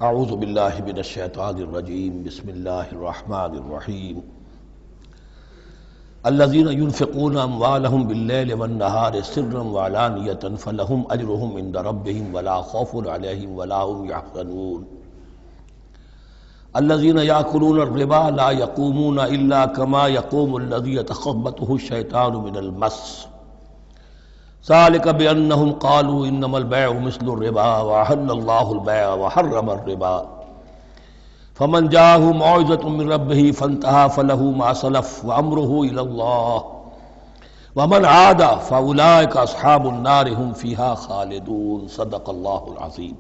اعوذ باللہ من الشیطان الرجیم بسم اللہ الرحمن الرحیم الذین ينفقون اموالهم باللیل والنہار سرا وعلانیۃ فلہم اجرہم عند ربہم ولا خوف علیہم ولا هم یحزنون الذین یأکلون الربا لا یقومون الا کما یقوم الذی یتخبطہ الشیطان من المس ذلك بأنهم قالوا إنما البيع مثل الربا وأحل الله البيع وحرم الربا فمن جاءه موعظة من ربه فانتهى فله ما سلف وأمره إلى الله ومن عاد فأولئك أصحاب النار هم فيها خالدون صدق الله العظيم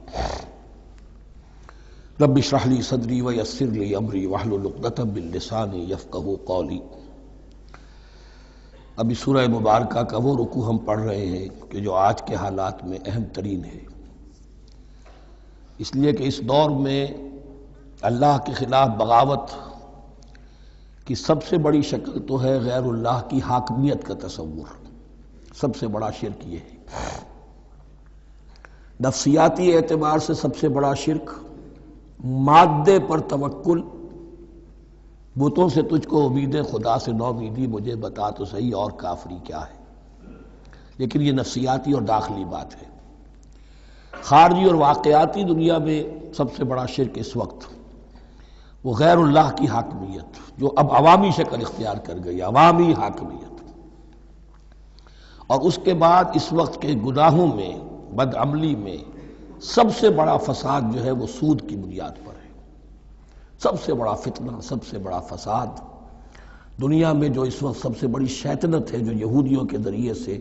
رب اشرح لي صدري ويسر لي أمري واحلل عقدة من لساني يفقهوا قولي۔ ابھی سورہ مبارکہ کا وہ رکوع ہم پڑھ رہے ہیں کہ جو آج کے حالات میں اہم ترین ہے، اس لیے کہ اس دور میں اللہ کے خلاف بغاوت کی سب سے بڑی شکل تو ہے غیر اللہ کی حاکمیت کا تصور۔ سب سے بڑا شرک یہ ہے، نفسیاتی اعتبار سے سب سے بڑا شرک، مادے پر توکل، بتوں سے تجھ کو امید خدا سے نو امیدی، مجھے بتا تو صحیح اور کافری کیا ہے۔ لیکن یہ نفسیاتی اور داخلی بات ہے۔ خارجی اور واقعاتی دنیا میں سب سے بڑا شرک اس وقت وہ غیر اللہ کی حاکمیت، جو اب عوامی شکل اختیار کر گئی، عوامی حاکمیت۔ اور اس کے بعد اس وقت کے گناہوں میں، بدعملی میں سب سے بڑا فساد جو ہے وہ سود کی بنیاد پر ہے۔ سب سے بڑا فتنہ، سب سے بڑا فساد دنیا میں جو اس وقت سب سے بڑی شیطنت ہے، جو یہودیوں کے ذریعے سے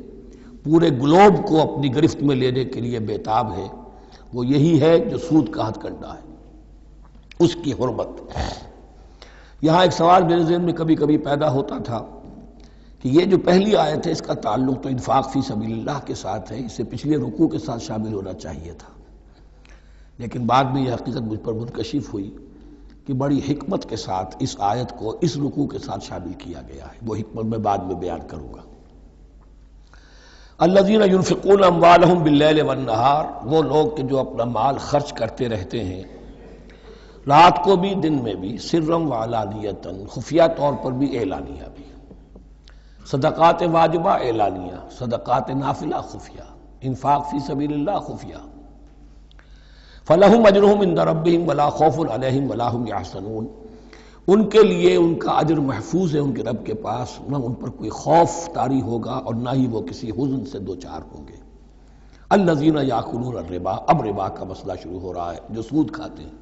پورے گلوب کو اپنی گرفت میں لینے کے لیے بےتاب ہے، وہ یہی ہے جو سود کا ہتھ کنڈا ہے، اس کی حرمت۔ یہاں ایک سوال میرے ذہن میں کبھی کبھی پیدا ہوتا تھا کہ یہ جو پہلی آیت ہے اس کا تعلق تو انفاق فی سبیل اللہ کے ساتھ ہے، اسے پچھلے رکوع کے ساتھ شامل ہونا چاہیے تھا، لیکن بعد میں یہ حقیقت مجھ پر منکشف ہوئی کہ بڑی حکمت کے ساتھ اس آیت کو اس رکوع کے ساتھ شامل کیا گیا ہے۔ وہ حکمت میں بعد میں بیان کروں گا۔ الذین ينفقون اموالهم باللیل والنہار، وہ لوگ کہ جو اپنا مال خرچ کرتے رہتے ہیں رات کو بھی دن میں بھی، سرا وعلانیۃ، خفیہ طور پر بھی اعلانیہ بھی، صدقات واجبہ اعلانیہ، صدقات نافلہ خفیہ، انفاق فی سبیل اللہ خفیہ۔ فَلَهُمْ أَجْرُهُمْ عِنْدَ رَبِّهِمْ وَلَا خَوْفٌ عَلَيْهِمْ وَلَا هُمْ يَحْزَنُونَ، ان کے لیے ان کا اجر محفوظ ہے ان کے رب کے پاس، نہ ان پر کوئی خوف طاری ہوگا اور نہ ہی وہ کسی حزن سے دوچار ہوں گے۔ الَّذِينَ يَأْكُلُونَ الرِّبَا، اب ربا کا مسئلہ شروع ہو رہا ہے، جو سود کھاتے ہیں۔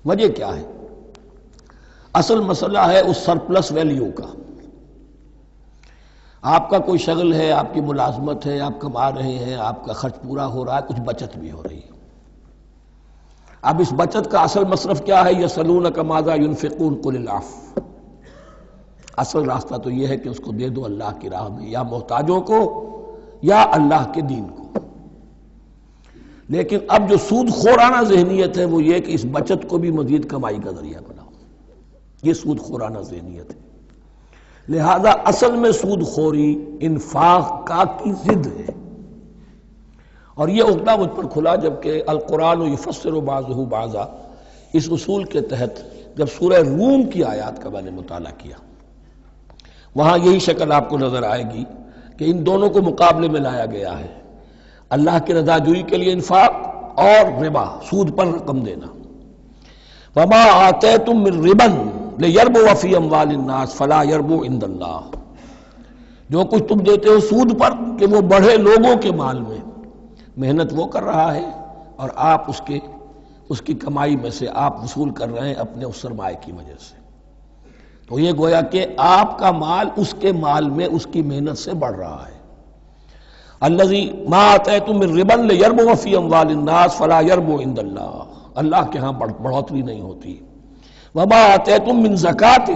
وجہ کیا ہے؟ اصل مسئلہ ہے اس سرپلس ویلیو کا۔ آپ کا کوئی شغل ہے، آپ کی ملازمت ہے، آپ کما رہے ہیں، آپ کا خرچ پورا ہو رہا ہے، کچھ بچت بھی ہو رہی ہے۔ اب اس بچت کا اصل مصرف کیا ہے؟ یسألونک ماذا ينفقون قل العفو، اصل راستہ تو یہ ہے کہ اس کو دے دو اللہ کی راہ میں، یا محتاجوں کو یا اللہ کے دین کو۔ لیکن اب جو سود خورانہ ذہنیت ہے وہ یہ کہ اس بچت کو بھی مزید کمائی کا ذریعہ بناؤ، یہ سود خورانہ ذہنیت ہے۔ لہذا اصل میں سود خوری انفاق کا کی ضد ہے، اور یہ عقدہ مجھ پر کھلا جبکہ القرآن یفسر بعضہ بعضا، اس اصول کے تحت جب سورہ روم کی آیات کا میں نے مطالعہ کیا، وہاں یہی شکل آپ کو نظر آئے گی کہ ان دونوں کو مقابلے میں لایا گیا ہے، اللہ کی رضا جوئی کے لیے انفاق اور ربا، سود پر رقم دینا۔ وما آتیتم من ربا لیربو فی اموال الناس فلا یربو عند اللہ، جو کچھ تم دیتے ہو سود پر کہ وہ بڑھے لوگوں کے مال میں، محنت وہ کر رہا ہے اور آپ اس کی کمائی میں سے آپ وصول کر رہے ہیں اپنے اس سرمایہ کی وجہ سے۔ تو یہ گویا کہ آپ کا مال اس کے مال میں اس کی محنت سے بڑھ رہا ہے۔ الذی ما آتیتم من ربا لیربو فی اموال الناس فلا یربو عند اللہ، اللہ کے ہاں بڑھوتری نہیں ہوتی۔ وما آتیتم من زکاۃ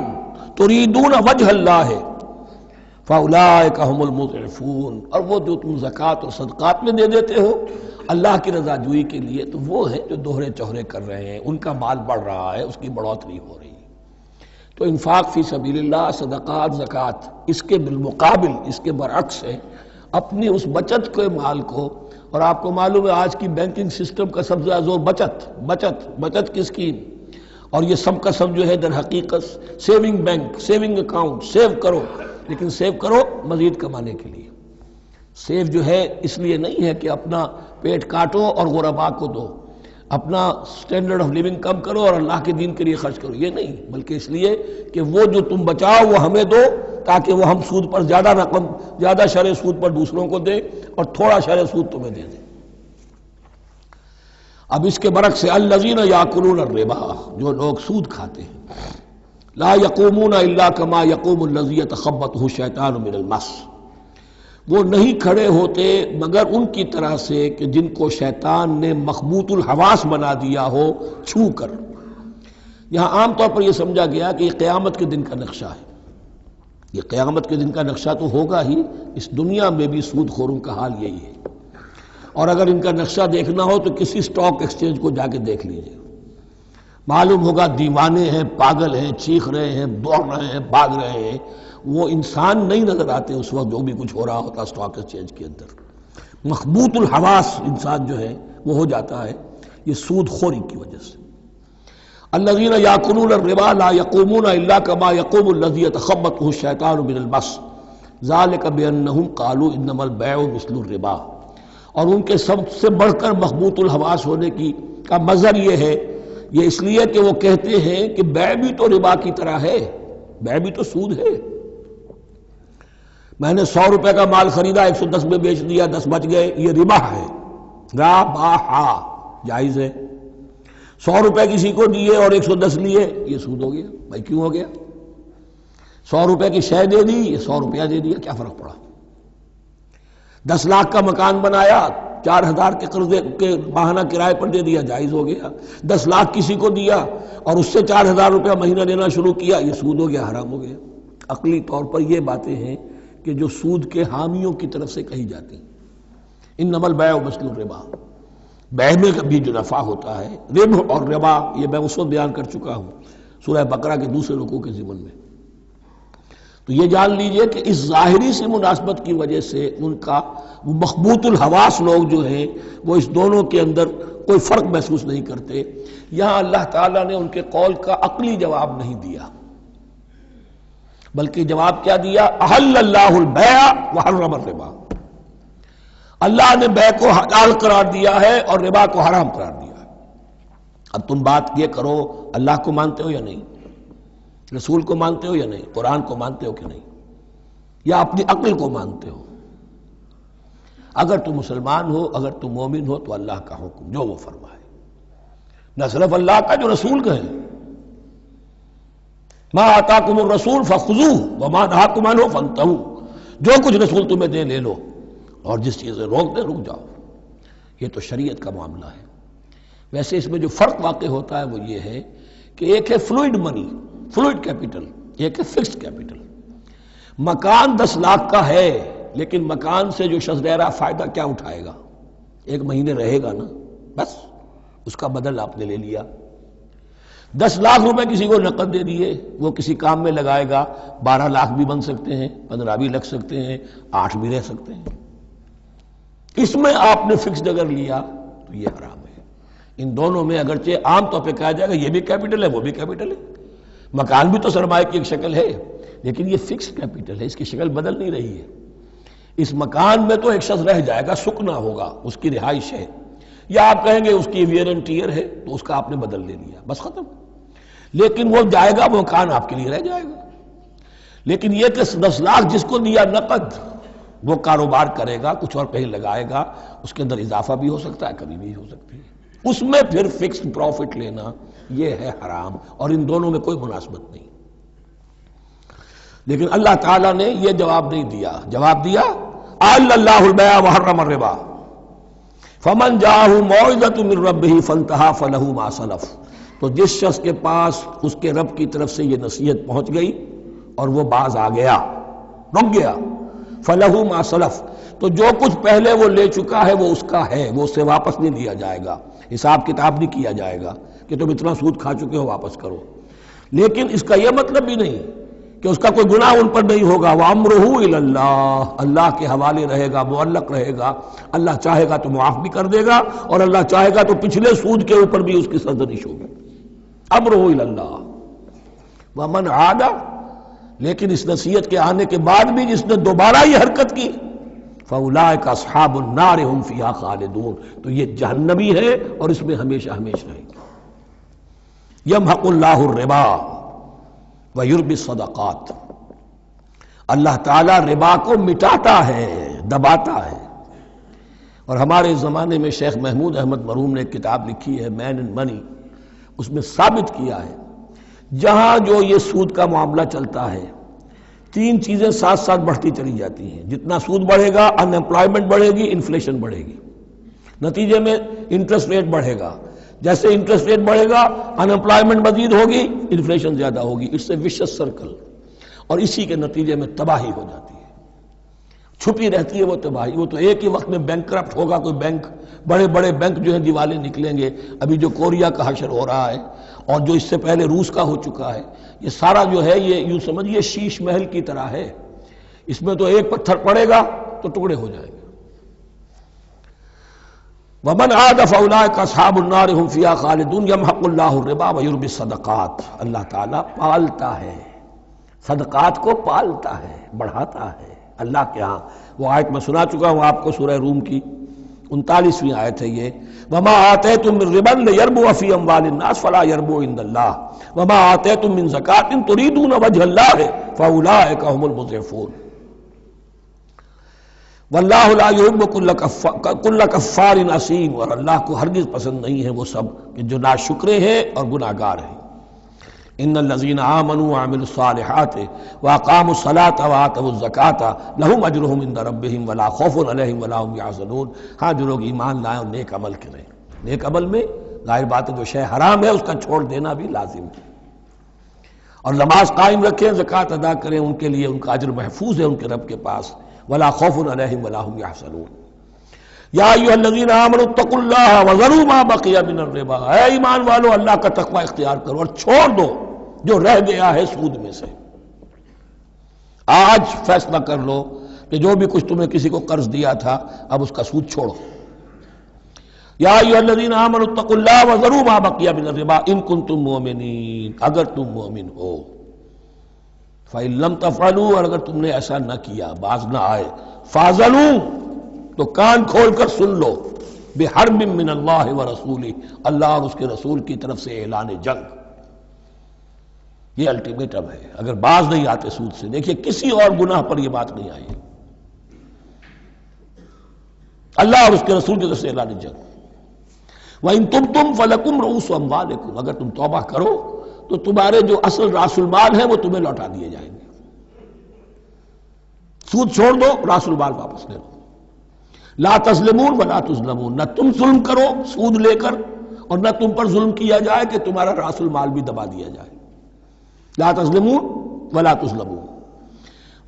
تریدون وجہ اللہ فَأُولَٰئِكَ هُمُ الْمُضْعِفُونَ، اور وہ جو تم زکوٰۃ اور صدقات میں دے دیتے ہو اللہ کی رضا جوئی کے لیے، تو وہ ہیں جو دوہرے چوہرے کر رہے ہیں، ان کا مال بڑھ رہا ہے، اس کی بڑھوتری ہو رہی ہے۔ تو انفاق فی سبیل اللہ، صدقات، زکوٰۃ، اس کے بالمقابل، اس کے برعکس ہے، اپنی اس بچت کے مال کو اور آپ کو معلوم ہے آج کی بینکنگ سسٹم کا سب سے زیادہ زور بچت کی اسکیم، اور یہ سب کا سب جو ہے در حقیقت saving bank, saving account, save کرو، لیکن سیو کرو مزید کمانے کے لیے۔ سیو جو ہے اس لیے نہیں ہے کہ اپنا پیٹ کاٹو اور غرباء کو دو، اپنا سٹینڈرڈ آف لیونگ کم کرو اور اللہ کے دین کے لیے خرچ کرو، یہ نہیں، بلکہ اس لیے کہ وہ جو تم بچاؤ وہ ہمیں دو، تاکہ وہ ہم سود پر زیادہ رقم، زیادہ شرح سود پر دوسروں کو دے اور تھوڑا شرح سود تمہیں دے دیں۔ اب اس کے برعکس سے الذین یاکلون الربا، جو لوگ سود کھاتے ہیں، لا یقومون الا کما یقوم الذی یتخبطہ الشیطان من المس، وہ نہیں کھڑے ہوتے مگر ان کی طرح سے کہ جن کو شیطان نے مخبوط الحواس بنا دیا ہو چھو کر۔ یہاں عام طور پر یہ سمجھا گیا کہ یہ قیامت کے دن کا نقشہ ہے، یہ قیامت کے دن کا نقشہ تو ہوگا ہی، اس دنیا میں بھی سود خوروں کا حال یہی ہے۔ اور اگر ان کا نقشہ دیکھنا ہو تو کسی سٹاک ایکسچینج کو جا کے دیکھ لیجئے، معلوم ہوگا دیوانے ہیں، پاگل ہیں، چیخ رہے ہیں، دوڑ رہے ہیں، بھاگ رہے ہیں، وہ انسان نہیں نظر آتے اس وقت جو بھی کچھ ہو رہا ہوتا سٹاک ایکسچینج کے اندر۔ مخبوط الحواس انسان جو ہے وہ ہو جاتا ہے، یہ سود خوری کی وجہ سے۔ الذین یاکلون الربا لا یقومون الا کما یقوم الذی یتخبطہ الشیطان من المس ذلک بانہم قالوا انما البیع مثل الربا، اور ان کے سب سے بڑھ کر مخبوط الحواس ہونے کا مظہر یہ ہے، یہ اس لیے کہ وہ کہتے ہیں کہ بیع بھی تو ربا کی طرح ہے، بیع بھی تو سود ہے۔ میں نے 100 روپے کا مال خریدا، 110 میں بیچ دیا، 10 بچ گئے، یہ ربا ہے، ربا جائز ہے۔ 100 روپے کسی کو دیے اور 110 لیے، یہ سود ہو گیا۔ بھائی کیوں ہو گیا؟ 100 روپے کی شے دے دی، یہ 100 روپیہ دے دیا، کیا فرق پڑا؟ 10 لاکھ کا مکان بنایا، 4000 کے قرضے کے ماہانہ کرائے پر دے دیا، جائز ہو گیا۔ 10 لاکھ کسی کو دیا اور اس سے 4000 روپیہ مہینہ دینا شروع کیا، یہ سود ہو گیا، حرام ہو گیا۔ عقلی طور پر یہ باتیں ہیں کہ جو سود کے حامیوں کی طرف سے کہی جاتی ہیں۔ انما البیع مثل الربا، بیع میں بھی جو نفع ہوتا ہے، ربح اور ربا یہ میں اس وقت بیان کر چکا ہوں سورہ بقرہ کے دوسرے رکوع کے ضمن میں۔ تو یہ جان لیجئے کہ اس ظاہری سی مناسبت کی وجہ سے ان کا مخبوط الحواس لوگ جو ہیں وہ اس دونوں کے اندر کوئی فرق محسوس نہیں کرتے۔ یہاں اللہ تعالیٰ نے ان کے قول کا عقلی جواب نہیں دیا، بلکہ جواب کیا دیا؟ احل اللہ البیع وحرم الربا، اللہ نے بیع کو حلال قرار دیا ہے اور ربا کو حرام قرار دیا ہے۔ اب تم بات یہ کرو، اللہ کو مانتے ہو یا نہیں؟ رسول کو مانتے ہو یا نہیں؟ قرآن کو مانتے ہو کہ نہیں؟ یا اپنی عقل کو مانتے ہو؟ اگر تم مسلمان ہو، اگر تم مومن ہو تو اللہ کا حکم جو وہ فرمائے، نہ صرف اللہ کا، جو رسول کا ہے، ما آتاکم الرسول فخذوہ وما نہاکم عنہ فانتہوا، جو کچھ رسول تمہیں دے لے لو اور جس چیز سے روک دے رک جاؤ۔ یہ تو شریعت کا معاملہ ہے۔ ویسے اس میں جو فرق واقع ہوتا ہے وہ یہ ہے کہ ایک ہے فلوئڈ منی، فلوئڈ کیپٹل، ایک ہے فکسڈ کیپٹل۔ مکان 10 لاکھ کا ہے، لیکن مکان سے جو شخص رہ رہا فائدہ کیا اٹھائے گا؟ 1 مہینے رہے گا نا، بس اس کا بدل آپ نے لے لیا۔ 10 لاکھ روپے کسی کو نقد دے دیے، وہ کسی کام میں لگائے گا، 12 لاکھ بھی بن سکتے ہیں، 15 بھی لگ سکتے ہیں، 8 بھی رہ سکتے ہیں۔ اس میں آپ نے فکسڈ اگر لیا تو یہ حرام ہے۔ ان دونوں میں اگرچہ عام طور پہ کہا جائے گا یہ بھی کیپٹل ہے وہ بھی کیپٹل ہے، مکان بھی تو سرمایہ کی ایک شکل ہے، لیکن یہ فکسڈ کیپٹل ہے، اس کی شکل بدل نہیں رہی ہے۔ اس مکان میں تو ایک شخص رہ جائے گا، سکنا ہوگا، اس کی رہائش ہے، یا آپ کہیں گے اس کی ویئر اینڈ ٹیئر ہے تو اس کا آپ نے بدل لے لیا، بس ختم۔ لیکن وہ جائے گا، وہ مکان آپ کے لیے رہ جائے گا۔ لیکن یہ کہ 10 لاکھ جس کو دیا نقد، وہ کاروبار کرے گا، کچھ اور کہیں لگائے گا، اس کے اندر اضافہ بھی ہو سکتا ہے، کمی بھی ہو سکتی ہے، اس میں پھر فکسڈ پروفٹ لینا یہ ہے حرام، اور ان دونوں میں کوئی مناسبت نہیں۔ لیکن اللہ تعالیٰ نے یہ جواب نہیں دیا، جواب دیا احل اللہ البیع وحرم الربا فمن جاءہ موعظۃ من ربہ فانتہی فلہ ما سلف، تو جس شخص کے پاس اس کے رب کی طرف سے یہ نصیحت پہنچ گئی اور وہ باز آ گیا، رک گیا، فلہ ما سلف، تو جو کچھ پہلے وہ لے چکا ہے وہ اس کا ہے، وہ اس سے واپس نہیں لیا جائے گا، حساب کتاب نہیں کیا جائے گا کہ تم اتنا سود کھا چکے ہو واپس کرو۔ لیکن اس کا یہ مطلب بھی نہیں کہ اس کا کوئی گناہ ان پر نہیں ہوگا. وَأَمْرُهُ إِلَى اللَّهِ، اللہ کے حوالے رہے گا، معلق رہے گا. اللہ چاہے گا تو معاف بھی کر دے گا اور اللہ چاہے گا تو پچھلے سود کے اوپر بھی اس کی سرزنش ہوگی. امرہ الی اللہ. ومن عاد، لیکن اس نصیحت کے آنے کے بعد بھی جس نے دوبارہ یہ حرکت کی، فاولئک اصحاب النار هم فیہا خالدون، تو یہ جہنمی ہے اور اس میں ہمیشہ ہمیشہ رہیں گے. یمحق اللہ الربا ویربی الصدقات، اللہ تعالیٰ ربا کو مٹاتا ہے، دباتا ہے. اور ہمارے زمانے میں شیخ محمود احمد مرحوم نے ایک کتاب لکھی ہے مین اینڈ منی، اس میں ثابت کیا ہے جہاں جو یہ سود کا معاملہ چلتا ہے، تین چیزیں ساتھ ساتھ بڑھتی چلی جاتی ہیں. جتنا سود بڑھے گا ان امپلائمنٹ بڑھے گی، انفلیشن بڑھے گی، نتیجے میں انٹرسٹ ریٹ بڑھے گا. جیسے انٹرسٹ ریٹ بڑھے گا ان امپلائمنٹ مزید ہوگی، انفلیشن زیادہ ہوگی. اٹس اے ویشس سرکل، اور اسی کے نتیجے میں تباہی ہو جاتی ہے، چھپی رہتی ہے وہ تباہی. وہ تو ایک ہی وقت میں بینک کرپٹ ہوگا، کوئی بینک، بڑے بڑے بینک جو ہیں دیوالے نکلیں گے. ابھی جو کوریا کا حشر ہو رہا ہے اور جو اس سے پہلے روس کا ہو چکا ہے، یہ سارا جو ہے یہ یوں سمجھیے شیش محل کی طرح ہے. اس میں تو ایک پتھر پڑے گا تو ٹکڑے ہو جائیں گے. ومن عاد فاولئک اصحاب النار هم فیہا خالدون. یمحق اللہ الربا ویربی الصدقات، اللہ تعالیٰ پالتا ہے، صدقات کو پالتا ہے، بڑھاتا ہے اللہ کے ہاں. وہ آیت میں سنا چکا ہوں آپ کو، سورہ روم کی 39ویں آیت ہے یہ. وما آتیتم من ربا لیربو فی اموال الناس فلا یربو عند اللہ وما آتیتم من زکاۃ تریدون وجہ اللہ فاولئک هم المضعفون. واللہ لا یحب کل کفار اثیم، اور اللہ کو ہرگز پسند نہیں ہے وہ سب کہ جو ناشکرے ہیں اور گناہ گار ہیں. ان الذین آمنوا وعملوا الصالحات واقاموا الصلاة وآتوا الزکاة لهم اجرهم عند ربهم ولا خوف علیہم ولا هم یحزنون. ہاں جو لوگ ایمان لائیں اور نیک عمل کریں. نیک عمل میں ظاہر بات ہے جو شے حرام ہے اس کا چھوڑ دینا بھی لازم ہے، اور نماز قائم رکھیں، زکوٰۃ ادا کریں، ان کے لیے ان کا اجر محفوظ ہے ان کے رب کے پاس. ولا خوف علیہم ولا هم یحزنون. یا ایھا الذین آمنوا اتقوا اللہ وذروا ما بقی من الربا، اے ایمان والو اللہ کا تقوی اختیار کرو اور چھوڑ دو جو رہ گیا ہے سود میں سے. آج فیصلہ کر لو کہ جو بھی کچھ تمہیں کسی کو قرض دیا تھا اب اس کا سود چھوڑو. یا ایھا الذین آمنوا اتقوا اللہ وذروا ما بقی من الربا ان کنتم مؤمنین، اگر تم مومن ہو. فَإِن لَمْ تَفْعَلُوا، اور اگر تم نے ایسا نہ کیا، باز نہ آئے، فَاعْذَنُوا، تو کان کھول کر سن لو، بِحَرْبٍ مِّنَ اللَّهِ وَرَسُولِهِ، اللہ اور اس کے رسول کی طرف سے اعلان جنگ. یہ الٹیمیٹم ہے اگر باز نہیں آتے سود سے. دیکھیے کسی اور گناہ پر یہ بات نہیں آئی، اللہ اور اس کے رسول کی طرف سے اعلان جنگ. وَإِن تُبْتُمْ فَلَكُمْ رُءُوسُ أَمْوَالِكُمْ، اگر تم توبہ کرو تو تمہارے جو اصل راس المال ہے وہ تمہیں لوٹا دیے جائیں گے. سود چھوڑ دو، راس المال واپس لے لو. لا تظلمون ولا تظلمون، نہ تم ظلم کرو سود لے کر اور نہ تم پر ظلم کیا جائے کہ تمہارا راس المال بھی دبا دیا جائے. لا تظلمون ولا تظلمون.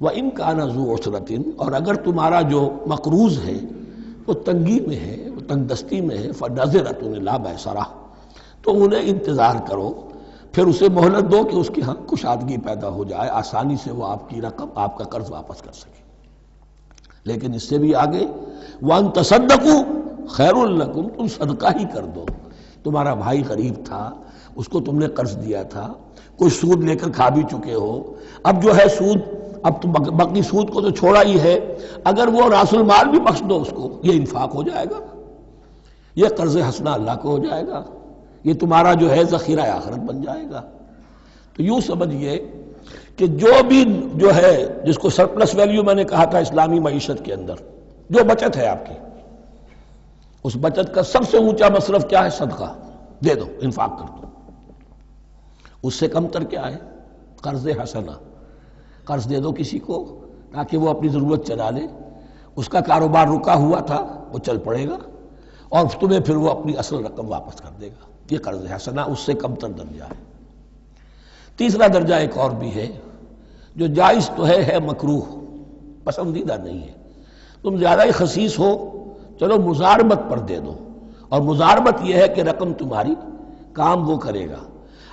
وَإِن كَانَ ذُو عُسْرَةٍ، اور اگر تمہارا جو مقروض ہے وہ تنگی میں ہے، وہ تنگ دستی میں ہے، فَنَظِرَةٌ إِلَىٰ مَيْسَرَةٍ، تو انہیں انتظار کرو، پھر اسے مہلت دو کہ اس کی ہاں کشادگی پیدا ہو جائے، آسانی سے وہ آپ کی رقم، آپ کا قرض واپس کر سکے. لیکن اس سے بھی آگے وَأَن تَصَدَّقُوا خَيْرٌ لَكُمْ، تم صدقہ ہی کر دو. تمہارا بھائی غریب تھا، اس کو تم نے قرض دیا تھا، کوئی سود لے کر کھا بھی چکے ہو، اب جو ہے سود، اب تم باقی سود کو تو چھوڑا ہی ہے، اگر وہ راس المال بھی بخش دو اس کو، یہ انفاق ہو جائے گا، یہ قرض حسنہ اللہ کو ہو جائے گا، یہ تمہارا جو ہے ذخیرہ آخرت بن جائے گا. تو یوں سمجھیے کہ جو بھی جو ہے جس کو سرپلس ویلیو میں نے کہا تھا اسلامی معیشت کے اندر، جو بچت ہے آپ کی، اس بچت کا سب سے اونچا مصرف کیا ہے؟ صدقہ دے دو، انفاق کر دو. اس سے کم تر کیا ہے؟ قرض حسنہ، قرض دے دو کسی کو تاکہ وہ اپنی ضرورت چلا لے، اس کا کاروبار رکا ہوا تھا وہ چل پڑے گا اور تمہیں پھر وہ اپنی اصل رقم واپس کر دے گا. یہ قرض حسنہ اس سے کم تر درجہ ہے. تیسرا درجہ ایک اور بھی ہے جو جائز تو ہے مکروہ، پسندیدہ نہیں ہے. تم زیادہ ہی خسیس ہو، چلو مزاربت پر دے دو، اور مزاربت یہ ہے کہ رقم تمہاری کام وہ کرے گا.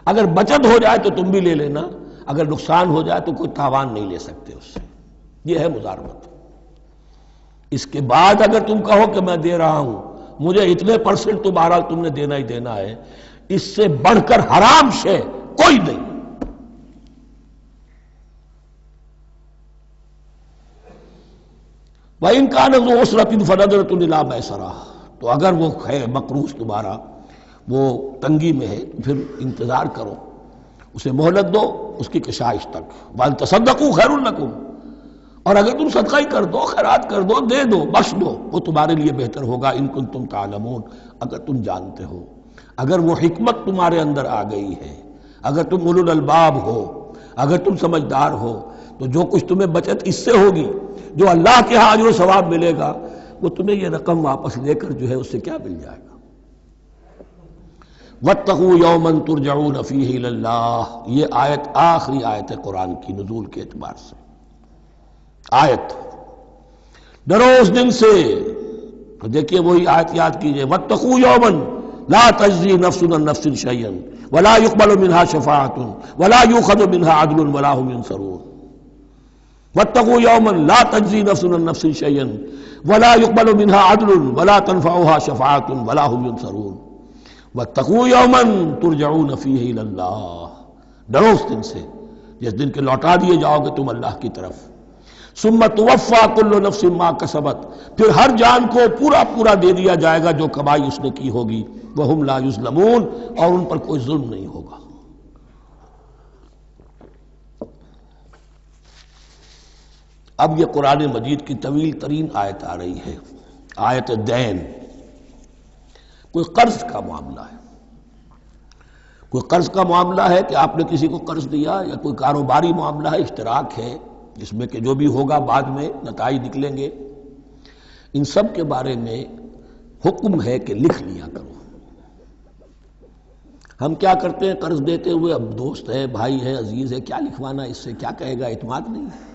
اگر بچت ہو جائے تو تم بھی لے لینا، اگر نقصان ہو جائے تو کوئی تاوان نہیں لے سکتے اس سے. یہ ہے مضاربت. اس کے بعد اگر تم کہو کہ میں دے رہا ہوں، مجھے اتنے پرسنٹ تو بہرحال تم نے دینا ہی دینا ہے، اس سے بڑھ کر حرام شے کوئی نہیں. وَإِنْ كَانَ ذُو عُسْرَةٍ فَنَظِرَةٌ إِلَىٰ مَيْسَرَةٍ، تو اگر وہ ہے مقروض تمہارا وہ تنگی میں ہے پھر انتظار کرو، اسے مہلت دو اس کی کشائش تک. وَأَن تَصَدَّقُوا خَيْرٌ لَكُمْ، اور اگر تم صدقہ ہی کر دو، خیرات کر دو، دے دو، بخش دو، وہ تمہارے لیے بہتر ہوگا. ان کنتم تعلمون، اگر تم جانتے ہو، اگر وہ حکمت تمہارے اندر آ گئی ہے، اگر تم اولو الالباب ہو، اگر تم سمجھدار ہو، تو جو کچھ تمہیں بچت اس سے ہوگی، جو اللہ کے ہاں اجر و ثواب ملے گا، وہ تمہیں یہ رقم واپس لے کر جو ہے اس سے کیا مل جائے گا. وَاتَّقُوا يَوْمًا تُرْجَعُونَ فِيهِ إِلَى اللَّهِ، یہ آیت آخری آیت ہے قرآن کی نزول کے اعتبار سے. آیت ڈرو اس دن سے، تو دیکھیے وہی آیت یاد کیجئے. وَاتَّقُوا يَوْمًا لَا تَجْزِي نَفْسٌ عَن نَفْسٍ شَيْئًا وَلَا يُقْبَلُ مِنْهَا شَفَاعَةٌ وَلَا يُؤْخَذُ مِنْهَا عَدْلٌ وَلَا هُمْ يُنصَرُونَ. وَاتَّقُوا يَوْمًا لَا تَجْزِي نَفْسٌ عَن نَفْسٍ شَيْئًا وَلَا يُقْبَلُ مِنْهَا عَدْلٌ وَلَا تَنفَعُهَا شَفَاعَةٌ وَلَا هُمْ يُنصَرُونَ. وَاتَّقُوا يَوْمًا تُرْجَعُونَ فِيهِ إِلَى اللَّهِ، ڈرو اس دن سے جس دن کے لوٹا دیے جاؤ گے تم اللہ کی طرف. ثم توفى كل نفس ما كسبت، پھر ہر جان کو پورا پورا دے دیا جائے گا جو کمائی اس نے کی ہوگی. وهم لا يظلمون، اور ان پر کوئی ظلم نہیں ہوگا. اب یہ قرآن مجید کی طویل ترین آیت آ رہی ہے، آیت دین. کوئی قرض کا معاملہ ہے، کوئی قرض کا معاملہ ہے کہ آپ نے کسی کو قرض دیا، یا کوئی کاروباری معاملہ ہے، اشتراک ہے جس میں کہ جو بھی ہوگا بعد میں نتائج نکلیں گے. ان سب کے بارے میں حکم ہے کہ لکھ لیا کرو. ہم کیا کرتے ہیں قرض دیتے ہوئے، اب دوست ہے، بھائی ہے، عزیز ہے، کیا لکھوانا، اس سے کیا کہے گا، اعتماد نہیں ہے.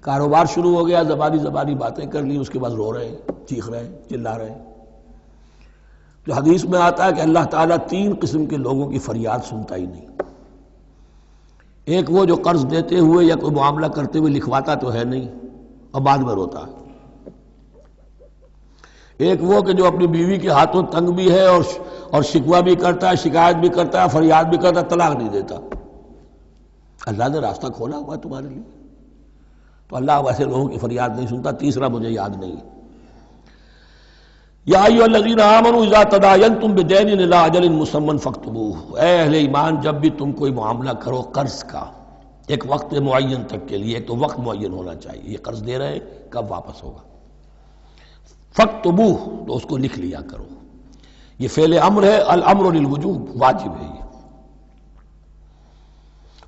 کاروبار شروع ہو گیا، زبانی باتیں کر لی، اس کے بعد رو رہے ہیں، چیخ رہے ہیں، چلا رہے ہیں. جو حدیث میں آتا ہے کہ اللہ تعالیٰ 3 قسم کے لوگوں کی فریاد سنتا ہی نہیں. ایک وہ جو قرض دیتے ہوئے یا کوئی معاملہ کرتے ہوئے لکھواتا تو ہے نہیں اور بعد میں روتا ہے. ایک وہ کہ جو اپنی بیوی کے ہاتھوں تنگ بھی ہے اور شکوہ بھی کرتا ہے، شکایت بھی کرتا ہے، فریاد بھی کرتا ہے، طلاق نہیں دیتا. اللہ نے راستہ کھولا ہوا ہے تمہارے لیے، تو اللہ ویسے لوگوں کی فریاد نہیں سنتا. تیسرا مجھے یاد نہیں ہے. یا ایھا الذین آمنوا اذا تداینتم بدین الی اجل مسمى فاکتبوہ، اے اہل ایمان جب بھی تم کوئی معاملہ کرو قرض کا ایک وقت معین تک کے لیے، تو وقت معین ہونا چاہیے. یہ قرض دے رہے ہیں، کب واپس ہوگا. فاکتبوہ، تو اس کو لکھ لیا کرو. یہ فعل امر ہے، الامر للوجوب، واجب ہے یہ.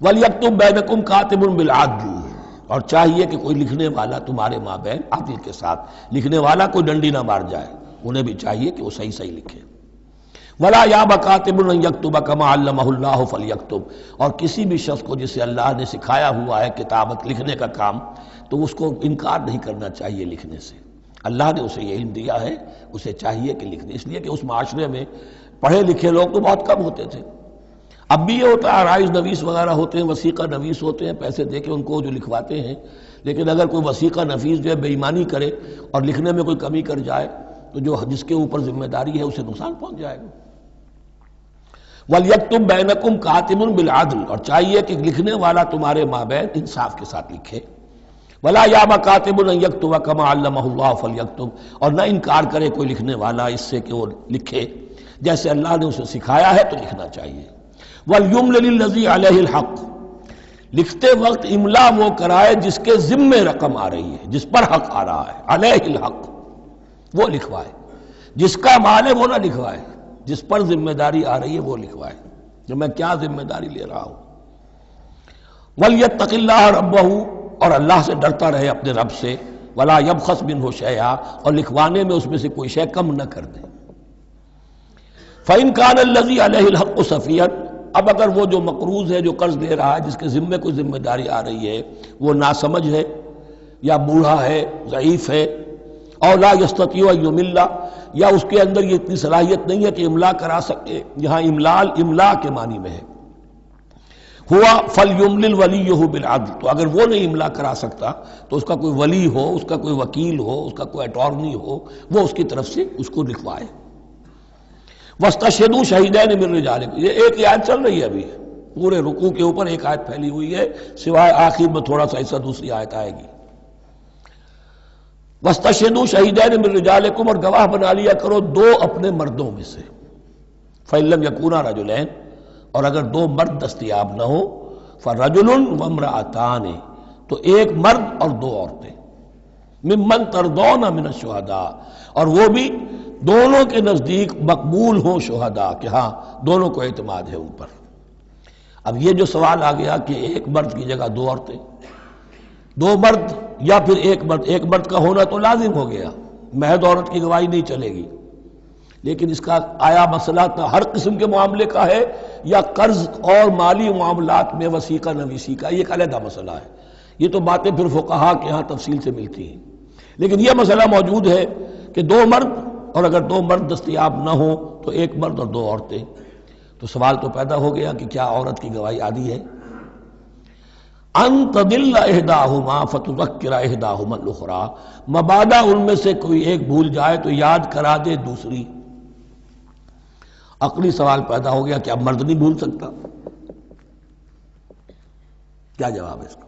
ولیکتب بینکم کاتب بالعدل، اور چاہیے کہ کوئی لکھنے والا تمہارے مابین عدل کے ساتھ، لکھنے والا کوئی ڈنڈی نہ مار جائے، انہیں بھی چاہیے کہ وہ صحیح صحیح لکھے. ولا یاب کاتب ان یکتب کما علمہ اللہ فلیکتب، اور کسی بھی شخص کو جسے اللہ نے سکھایا ہوا ہے کتابت لکھنے کا کام، تو اس کو انکار نہیں کرنا چاہیے لکھنے سے. اللہ نے اسے یہ علم دیا ہے، اسے چاہیے کہ لکھ دے. اس لیے کہ اس معاشرے میں پڑھے لکھے لوگ تو بہت کم ہوتے تھے. اب بھی یہ ہوتا ہے، عرائض نویس وغیرہ ہوتے ہیں، وثیقہ نویس ہوتے ہیں، پیسے دے کے ان کو جو لکھواتے ہیں. لیکن اگر کوئی وثیقہ نویس جو ہے بے ایمانی کرے اور لکھنے میں کوئی کمی کر جائے، تو جو جس کے اوپر ذمہ داری ہے اسے نقصان پہنچ جائے گا. وَلْيَكْتُبْ بَيْنَكُمْ كَاتِبٌ بِالْعَدْلِ، اور چاہیے کہ لکھنے والا تمہارے مابین انصاف کے ساتھ لکھے. وَلَا يَأْبَ كَاتِبٌ أَن يَكْتُبَ كَمَا عَلَّمَهُ اللَّهُ فَلْيَكْتُبْ، اور نہ انکار کرے کوئی لکھنے والا اس سے کہ وہ لکھے جیسے اللہ نے اسے سکھایا ہے، تو لکھنا چاہیے. وَلْيُمْلِلِ الَّذِي عَلَيْهِ الْحَقُّ، لکھتے وقت املا وہ کرائے جس کے ذمے رقم آ رہی ہے، جس پر حق آ رہا ہے. علیہ الحق، وہ لکھوائے. جس کا مال ہے وہ نہ لکھوائے، جس پر ذمہ داری آ رہی ہے وہ لکھوائے، کہ میں کیا ذمہ داری لے رہا ہوں. وَلْيَتَّقِ اللَّهَ رَبَّهُ، اور اللہ سے ڈرتا رہے اپنے رب سے. وَلَا يَبْخَسْ مِنْهُ شَيْئًا، اور لکھوانے میں اس میں سے کوئی شے کم نہ کر دے. فَإِنْ كَانَ الَّذِي عَلَيْهِ الْحَقُّ سَفِيهًا، اب اگر وہ جو مقروض ہے، جو قرض دے رہا ہے، جس کے ذمے کوئی ذمہ داری آ رہی ہے، وہ ناسمجھ ہے یا بوڑھا ہے، ضعیف ہے، اور لا یستطیع ان یمل، یا اس کے اندر یہ اتنی صلاحیت نہیں ہے کہ املا کرا سکے. یہاں املا کے معنی میں ہے. ہوا فلیملل ولیہ بالعدل، تو اگر وہ نہیں املا کرا سکتا تو اس کا کوئی ولی ہو، اس کا کوئی وکیل ہو، اس کا کوئی اٹارنی ہو، وہ اس کی طرف سے اس کو لکھوائے۔ واستشہدوا شہیدین من رجالکم، یہ ایک ہی آیت چل رہی ہے ابھی، پورے رکوع کے اوپر ایک آیت پھیلی ہوئی ہے، سوائے آخر میں تھوڑا سا حصہ دوسری آیت آئے گی۔ واستشہدوا شہیدین من رجالکم، اور گواہ بنا لیا کرو دو اپنے مردوں میں سے، فإن لم یکونا رجلین، اور اگر دو مرد دستیاب نہ ہو، فرجل وامرأتان، تو ایک مرد اور دو عورتیں، ممن ترضون من الشہداء، اور وہ بھی دونوں کے نزدیک مقبول ہوں شہداء، کہ ہاں دونوں کو اعتماد ہے ان پر۔ اب یہ جو سوال آ گیا کہ ایک مرد کی جگہ دو عورتیں، دو مرد یا پھر ایک مرد کا ہونا تو لازم ہو گیا، محض عورت کی گواہی نہیں چلے گی، لیکن اس کا آیا مسئلہ ہر قسم کے معاملے کا ہے یا قرض اور مالی معاملات میں وثیقہ نویسی کا، یہ ایک علیحدہ مسئلہ ہے، یہ تو باتیں پھر فقہا کے ہاں تفصیل سے ملتی ہیں، لیکن یہ مسئلہ موجود ہے کہ دو مرد، اور اگر دو مرد دستیاب نہ ہوں تو ایک مرد اور دو عورتیں، تو سوال تو پیدا ہو گیا کہ کیا عورت کی گواہی عادی ہے؟ ان تضل احداہما فتذکر احداہما الاخری، مبادا ان میں سے کوئی ایک بھول جائے تو یاد کرا دے دوسری۔ عقلی سوال پیدا ہو گیا، کیا مرد نہیں بھول سکتا؟ کیا جواب ہے اس کا؟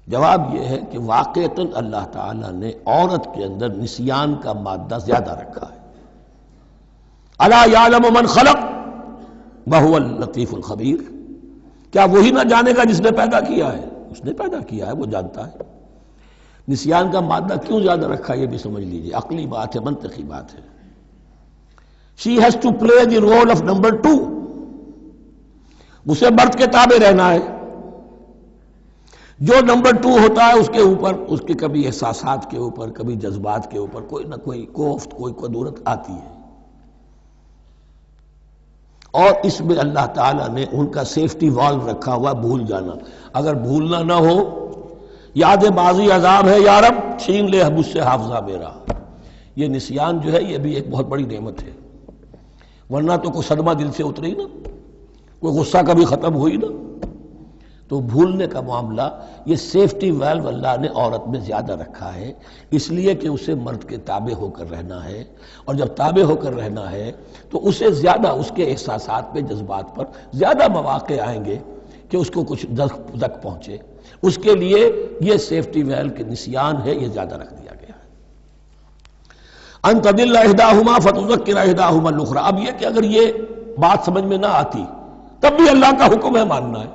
جواب یہ ہے کہ واقعتاً اللہ تعالیٰ نے عورت کے اندر نسیان کا مادہ زیادہ رکھا ہے۔ الا یعلم من خلق وہو اللطیف الخبیر، کیا وہی نہ جانے گا جس نے پیدا کیا ہے؟ اس نے پیدا کیا ہے، وہ جانتا ہے۔ نسیان کا مادہ کیوں زیادہ رکھا یہ بھی سمجھ لیجئے، عقلی بات ہے، منطقی بات ہے۔ She has to play the role of number 2، اسے مرد کے تابع رہنا ہے، جو نمبر 2 ہوتا ہے اس کے اوپر، اس کے کبھی احساسات کے اوپر، کبھی جذبات کے اوپر کوئی نہ کوئی کوفت، کوئی قدورت آتی ہے، اور اس میں اللہ تعالیٰ نے ان کا سیفٹی والو رکھا ہوا، بھول جانا، اگر بھولنا نہ ہو، یاد ماضی عذاب ہے یا رب چھین لے مجھ سے حافظہ میرا، یہ نسیان جو ہے یہ بھی ایک بہت بڑی نعمت ہے، ورنہ تو کوئی صدمہ دل سے اتری نا، کوئی غصہ کبھی ختم ہوئی نا، تو بھولنے کا معاملہ یہ سیفٹی ویلو اللہ نے عورت میں زیادہ رکھا ہے، اس لیے کہ اسے مرد کے تابع ہو کر رہنا ہے، اور جب تابع ہو کر رہنا ہے تو اسے زیادہ اس کے احساسات پہ، جذبات پر زیادہ مواقع آئیں گے کہ اس کو کچھ زک پہنچے، اس کے لیے یہ سیفٹی ویلو کے نسیان ہے، یہ زیادہ رکھ دیا گیا ہے۔ ان تضل احداہما فتذکر احداہما الاخری، اب یہ کہ اگر یہ بات سمجھ میں نہ آتی تب بھی اللہ کا حکم ہے ماننا ہے،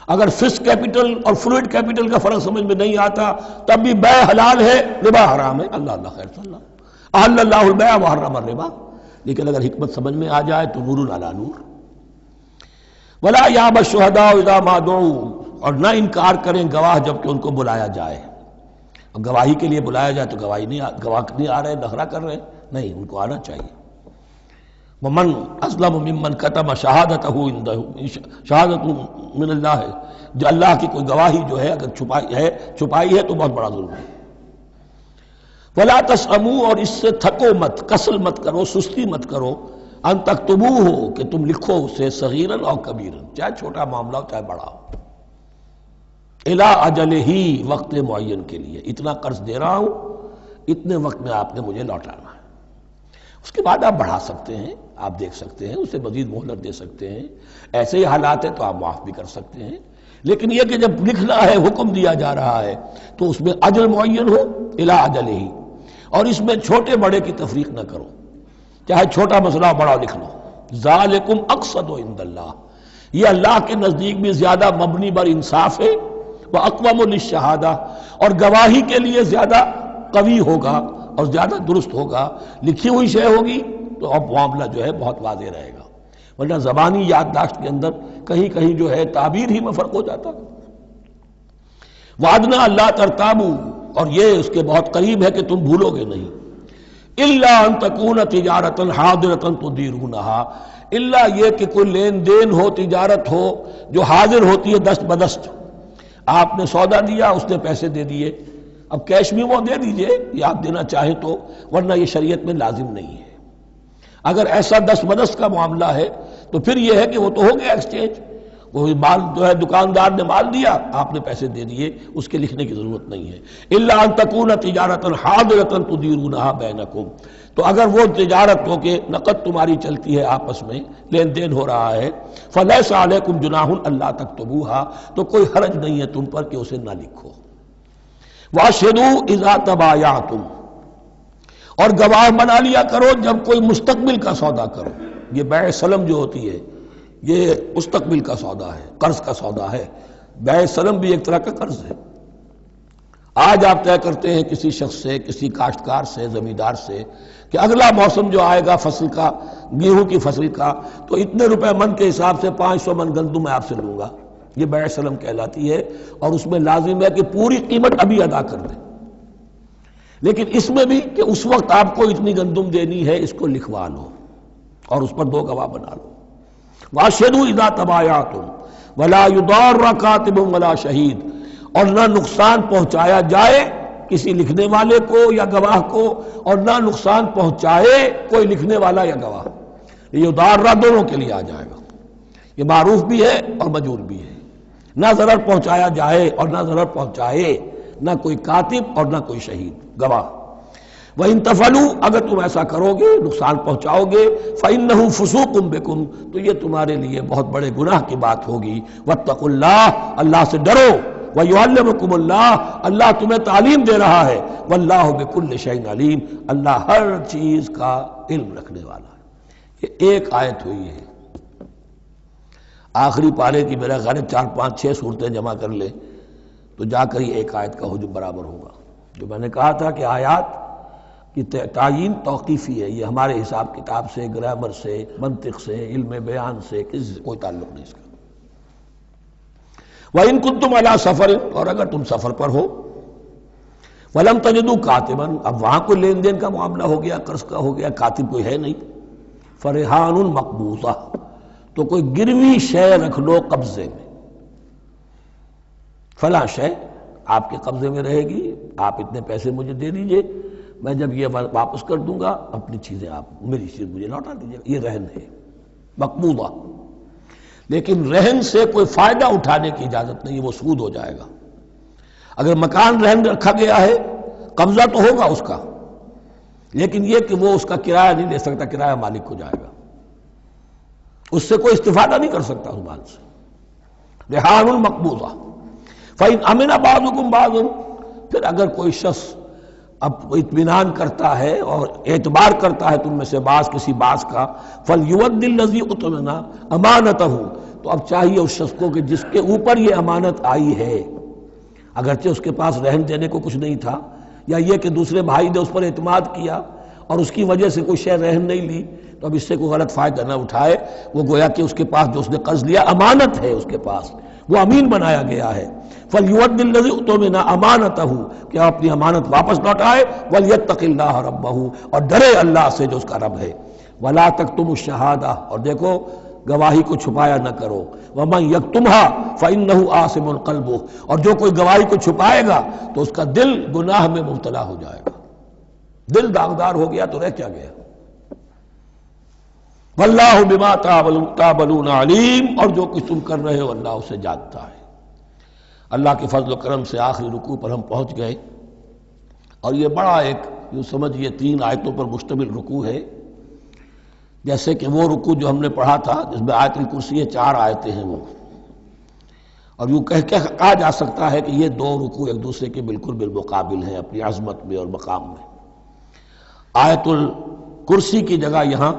اگر فکس کیپٹل اور فلوئڈ کیپٹل کا فرق سمجھ میں نہیں آتا تب بھی بے حلال ہے، ربا حرام ہے، اللہ خیر صلی اللہ احل اللہ البیع وحرم الربا، لیکن اگر حکمت سمجھ میں آ جائے تو نور علی نور۔ ولا یابی الشہداء اذا ما دعوا، اور نہ انکار کریں گواہ جب کہ ان کو بلایا جائے، اب گواہی کے لیے بلایا جائے تو گواہ نہیں آ رہے، نخرہ کر رہے، نہیں، ان کو آنا چاہیے۔ ومن اسلم ممن کتم شہادتہ عنده، شہادت من اللہ ہے، جو اللہ کی کوئی گواہی جو ہے اگر چھپائی ہے تو بہت بڑا ظلم ہے۔ ولا تسأموا، اور اس سے تھکو مت، کسل مت کرو، سستی مت کرو، ان تکتبوہ، کہ تم لکھو اسے، صغیرا او کبیرا، چاہے چھوٹا معاملہ ہو چاہے بڑا ہو، الی اجلہ، وقت معین کے لیے، اتنا قرض دے رہا ہوں، اتنے وقت میں آپ نے مجھے لوٹانا ہے، اس کے بعد آپ بڑھا سکتے ہیں، آپ دیکھ سکتے ہیں، اسے مزید مہلت دے سکتے ہیں، ایسے ہی حالات ہیں تو آپ معاف بھی کر سکتے ہیں، لیکن یہ کہ جب لکھنا ہے، حکم دیا جا رہا ہے تو اس میں اجل معین ہو، الی اجلہ، اور اس میں چھوٹے بڑے کی تفریق نہ کرو، چاہے چھوٹا مسئلہ بڑا لکھ لو، ذالکم اقسط عند اللہ، یہ اللہ کے نزدیک بھی زیادہ مبنی بر انصاف ہے، واقوم للشہادہ، اور گواہی کے لیے زیادہ قوی ہوگا اور زیادہ درست ہوگا، لکھی ہوئی شے ہوگی تو اب معاملہ جو ہے بہت واضح رہے گا، ورنہ زبانی یادداشت کے اندر کہیں کہیں جو ہے تعبیر ہی میں فرق ہو جاتا۔ وعدنا اللہ ترتابو، اور یہ اس کے بہت قریب ہے کہ تم بھولو گے نہیں، الا ان تکون تجارتا حاضرتا تدیرونہا، الا یہ کہ کوئی لین دین ہو، تجارت ہو جو حاضر ہوتی ہے دست بدست، آپ نے سودا دیا، اس نے پیسے دے دیے، اب کیش میں وہ دے دیجئے یا آپ دینا چاہیں تو، ورنہ یہ شریعت میں لازم نہیں ہے۔ اگر ایسا دست بدست کا معاملہ ہے تو پھر یہ ہے کہ وہ تو ہو گیا ایکسچینج، وہ مال جو ہے دکاندار نے مال دیا، آپ نے پیسے دے دیے، اس کے لکھنے کی ضرورت نہیں ہے۔ الا ان تکون تجارۃ حاضرۃ تدیرونھا بینکم، تو اگر وہ تجارت ہو کہ نقد تمہاری چلتی ہے، آپس میں لین دین ہو رہا ہے، فلیس علیکم جناح الا تکتبوھا، تو کوئی حرج نہیں ہے تم پر کہ اسے نہ لکھو۔ واشہدوا اذا تبایعتم، اور گواہ بنا لیا کرو جب کوئی مستقبل کا سودا کرو۔ یہ بیع سلم جو ہوتی ہے یہ مستقبل کا سودا ہے، قرض کا سودا ہے۔ بیع سلم بھی ایک طرح کا قرض ہے۔ آج آپ طے کرتے ہیں کسی شخص سے، کسی کاشتکار سے، زمیندار سے کہ اگلا موسم جو آئے گا فصل کا، گیہوں کی فصل کا، تو اتنے روپے من کے حساب سے 500 من گندم میں آپ سے لوں گا۔ یہ بیع سلم کہلاتی ہے، اور اس میں لازم ہے کہ پوری قیمت ابھی ادا کر دیں، لیکن اس میں بھی کہ اس وقت آپ کو اتنی گندم دینی ہے، اس کو لکھوا لو اور اس پر 2 گواہ بنا لو۔ واشہدوا اذا تبایعتم ولا یضار کاتب ولا شہید، اور نہ نقصان پہنچایا جائے کسی لکھنے والے کو یا گواہ کو، اور نہ نقصان پہنچائے کوئی لکھنے والا یا گواہ۔ یہ یضار دونوں کے لیے آ جائے گا، یہ معروف بھی ہے اور مجرور بھی ہے۔ نہ ضرر پہنچایا جائے اور نہ ضرر پہنچائے، نہ کوئی کاتب اور نہ کوئی شہید گواہ۔ وَإِن تَفْعَلُوا، اگر تم ایسا کرو گے، نقصان پہنچاؤ گے، فَإِنَّهُ فُسُوقٌ بِكُمْ، تو یہ تمہارے لیے بہت بڑے گناہ کی بات ہوگی۔ وَاتَّقُوا اللَّهَ، اللہ سے ڈرو، وَيُعَلِّمُكُمُ اللَّهُ، اللہ تمہیں تعلیم دے رہا ہے، وَاللَّهُ بِكُلِّ شَيْءٍ عَلِيمٌ، اللہ ہر چیز کا علم رکھنے والا ہے۔ یہ ایک آیت ہوئی ہے، آخری پارے کی میرا غالب 4 5 6 صورتیں جمع کر لے تو جا کر ہی ایک آیت کا حجم برابر ہوگا۔ جو میں نے کہا تھا کہ آیات کی تعیین توقیفی ہے، یہ ہمارے حساب کتاب سے، گرامر سے، منطق سے، علم بیان سے کسی سے کوئی تعلق نہیں اس کا۔ وَإِن كُنتُمْ عَلَىٰ سَفَرٍ، اور اگر تم سفر پر ہو، وَلَمْ تَجِدُوا كَاتِبًا، اب وہاں کوئی لین دین کا معاملہ ہو گیا، قرض کا ہو گیا، کاتب کوئی ہے نہیں، فَرِحَانٌ مَقْبُوضَةٌ، تو کوئی گروی شے رکھ لو قبضے میں، فلاں شے آپ کے قبضے میں رہے گی، آپ اتنے پیسے مجھے دے دیجئے، میں جب یہ واپس کر دوں گا اپنی چیزیں آپ میری چیز مجھے لوٹا دیجیے گا۔ یہ رہن ہے مقبوضہ، لیکن رہن سے کوئی فائدہ اٹھانے کی اجازت نہیں، وہ سود ہو جائے گا۔ اگر مکان رہن رکھا گیا ہے، قبضہ تو ہوگا اس کا، لیکن یہ کہ وہ اس کا کرایہ نہیں لے سکتا، کرایہ مالک کو جائے گا، اس سے کوئی استفادہ نہیں کر سکتا اس مال سے۔ رہان مقبوضہ۔ فَإِنْ أَمِنَ بَعْضُكُمْ بَعْضًا، پھر اگر کوئی شخص اب اطمینان کرتا ہے اور اعتبار کرتا ہے تم میں سے بعض کسی بعض کا، فَلْيُؤَدِّ الَّذِي اؤْتُمِنَ أَمَانَتَهُ، تو اب چاہیے اس شخص کو کہ جس کے اوپر یہ امانت آئی ہے، اگرچہ اس کے پاس رہن دینے کو کچھ نہیں تھا، یا یہ کہ دوسرے بھائی نے اس پر اعتماد کیا اور اس کی وجہ سے کوئی شے رہن نہیں لی، تو اب اس سے کوئی غلط فائدہ نہ اٹھائے، وہ گویا کہ اس کے پاس جو اس نے قرض لیا امانت ہے، اس کے پاس وہ امین بنایا گیا ہے۔ فَلْيُؤَدِّ الَّذِي اؤْتُمِنَ أَمَانَتَهُ، کہ اپنی امانت واپس لوٹائے، وَلْيَتَّقِ اللَّهَ رَبَّهُ، اور ڈرے اللہ سے جو اس کا رب ہے۔ وَلَا تَكْتُمُوا الشَّهَادَةَ، اور دیکھو گواہی کو چھپایا نہ کرو، وَمَنْ يَكْتُمْهَا فَإِنَّهُ آثِمٌ قَلْبُهُ، اور جو کوئی گواہی کو چھپائے گا تو اس کا دل گناہ میں مبتلا ہو جائے گا، دل داغدار ہو گیا تو رہ کیا گیا۔ وَاللَّهُ بِمَا تَعْمَلُونَ عَلِيمٌ، اور جو کچھ تم کر رہے ہو اللہ اسے جانتا ہے۔ اللہ کے فضل و کرم سے آخری رکوع پر ہم پہنچ گئے، اور یہ بڑا ایک یوں سمجھئے 3 آیتوں پر مشتمل رکوع ہے، جیسے کہ وہ رکوع جو ہم نے پڑھا تھا جس میں آیت الکرسی ہے 4 آیتیں ہیں وہ، اور یوں کہا جا سکتا ہے کہ یہ 2 رکوع ایک دوسرے کے بالکل بالمقابل ہیں اپنی عظمت میں اور مقام میں۔ آیت الکرسی کی جگہ یہاں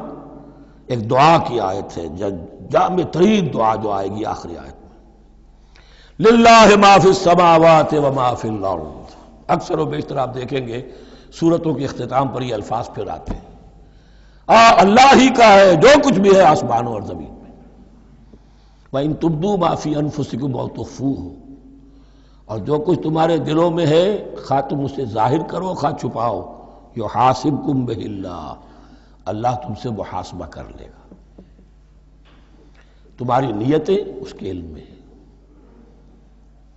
ایک دعا کی آیت ہے، جامع ترین دعا جو آئے گی آخری آیت میں، للہ ما فی السماوات و ما فی الارض۔ اکثر و بیشتر آپ دیکھیں گے سورتوں کے اختتام پر یہ الفاظ پھر آتے ہیں، اللہ ہی کا ہے جو کچھ بھی ہے آسمانوں اور زمین میں۔ وَإِن تُبْدُوا مَا فِي أَنفُسِكُمْ أَوْ تُخْفُوهُ، اور جو کچھ تمہارے دلوں میں ہے خواہ تم اسے ظاہر کرو خواہ چھپاؤ، يُحَاسِبْكُمْ بِهِ اللَّهُ، اللہ تم سے محاسبہ کر لے گا، تمہاری نیتیں اس کے علم میں ہیں۔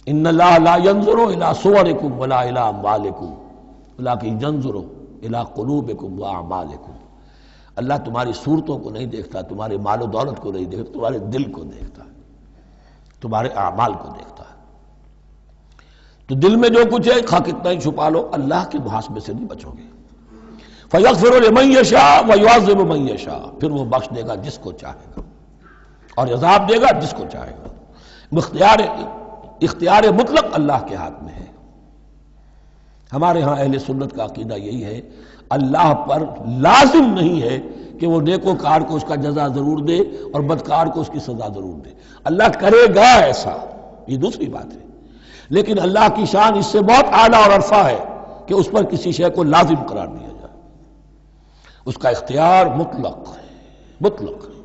ان اللہ لا ينظر الى صوركم ولا الى اموالكم ولكن ينظر الى قلوبكم واعمالكم، اللہ تمہاری صورتوں کو نہیں دیکھتا، تمہارے مال و دولت کو نہیں دیکھتا، تمہارے دل کو دیکھتا ہے، تمہارے اعمال کو دیکھتا ہے۔ تو دل میں جو کچھ ہے خواہ کتنا ہی چھپا لو، اللہ کے محاسبے سے نہیں بچو گے۔ فَيَغْفِرُ لِمَن يَشَاءُ وَيُعَذِّبُ مَن يَشَاءُ، پھر وہ بخش دے گا جس کو چاہے گا اور عذاب دے گا جس کو چاہے گا۔ اختیار مطلق اللہ کے ہاتھ میں ہے۔ ہمارے ہاں اہل سنت کا عقیدہ یہی ہے، اللہ پر لازم نہیں ہے کہ وہ نیکوکار کو اس کا جزا ضرور دے اور بدکار کو اس کی سزا ضرور دے۔ اللہ کرے گا ایسا، یہ دوسری بات ہے، لیکن اللہ کی شان اس سے بہت اعلیٰ اور عرفہ ہے کہ اس پر کسی شے کو لازم قرار دیا جائے۔ اس کا اختیار مطلق ہے، مطلق ہے۔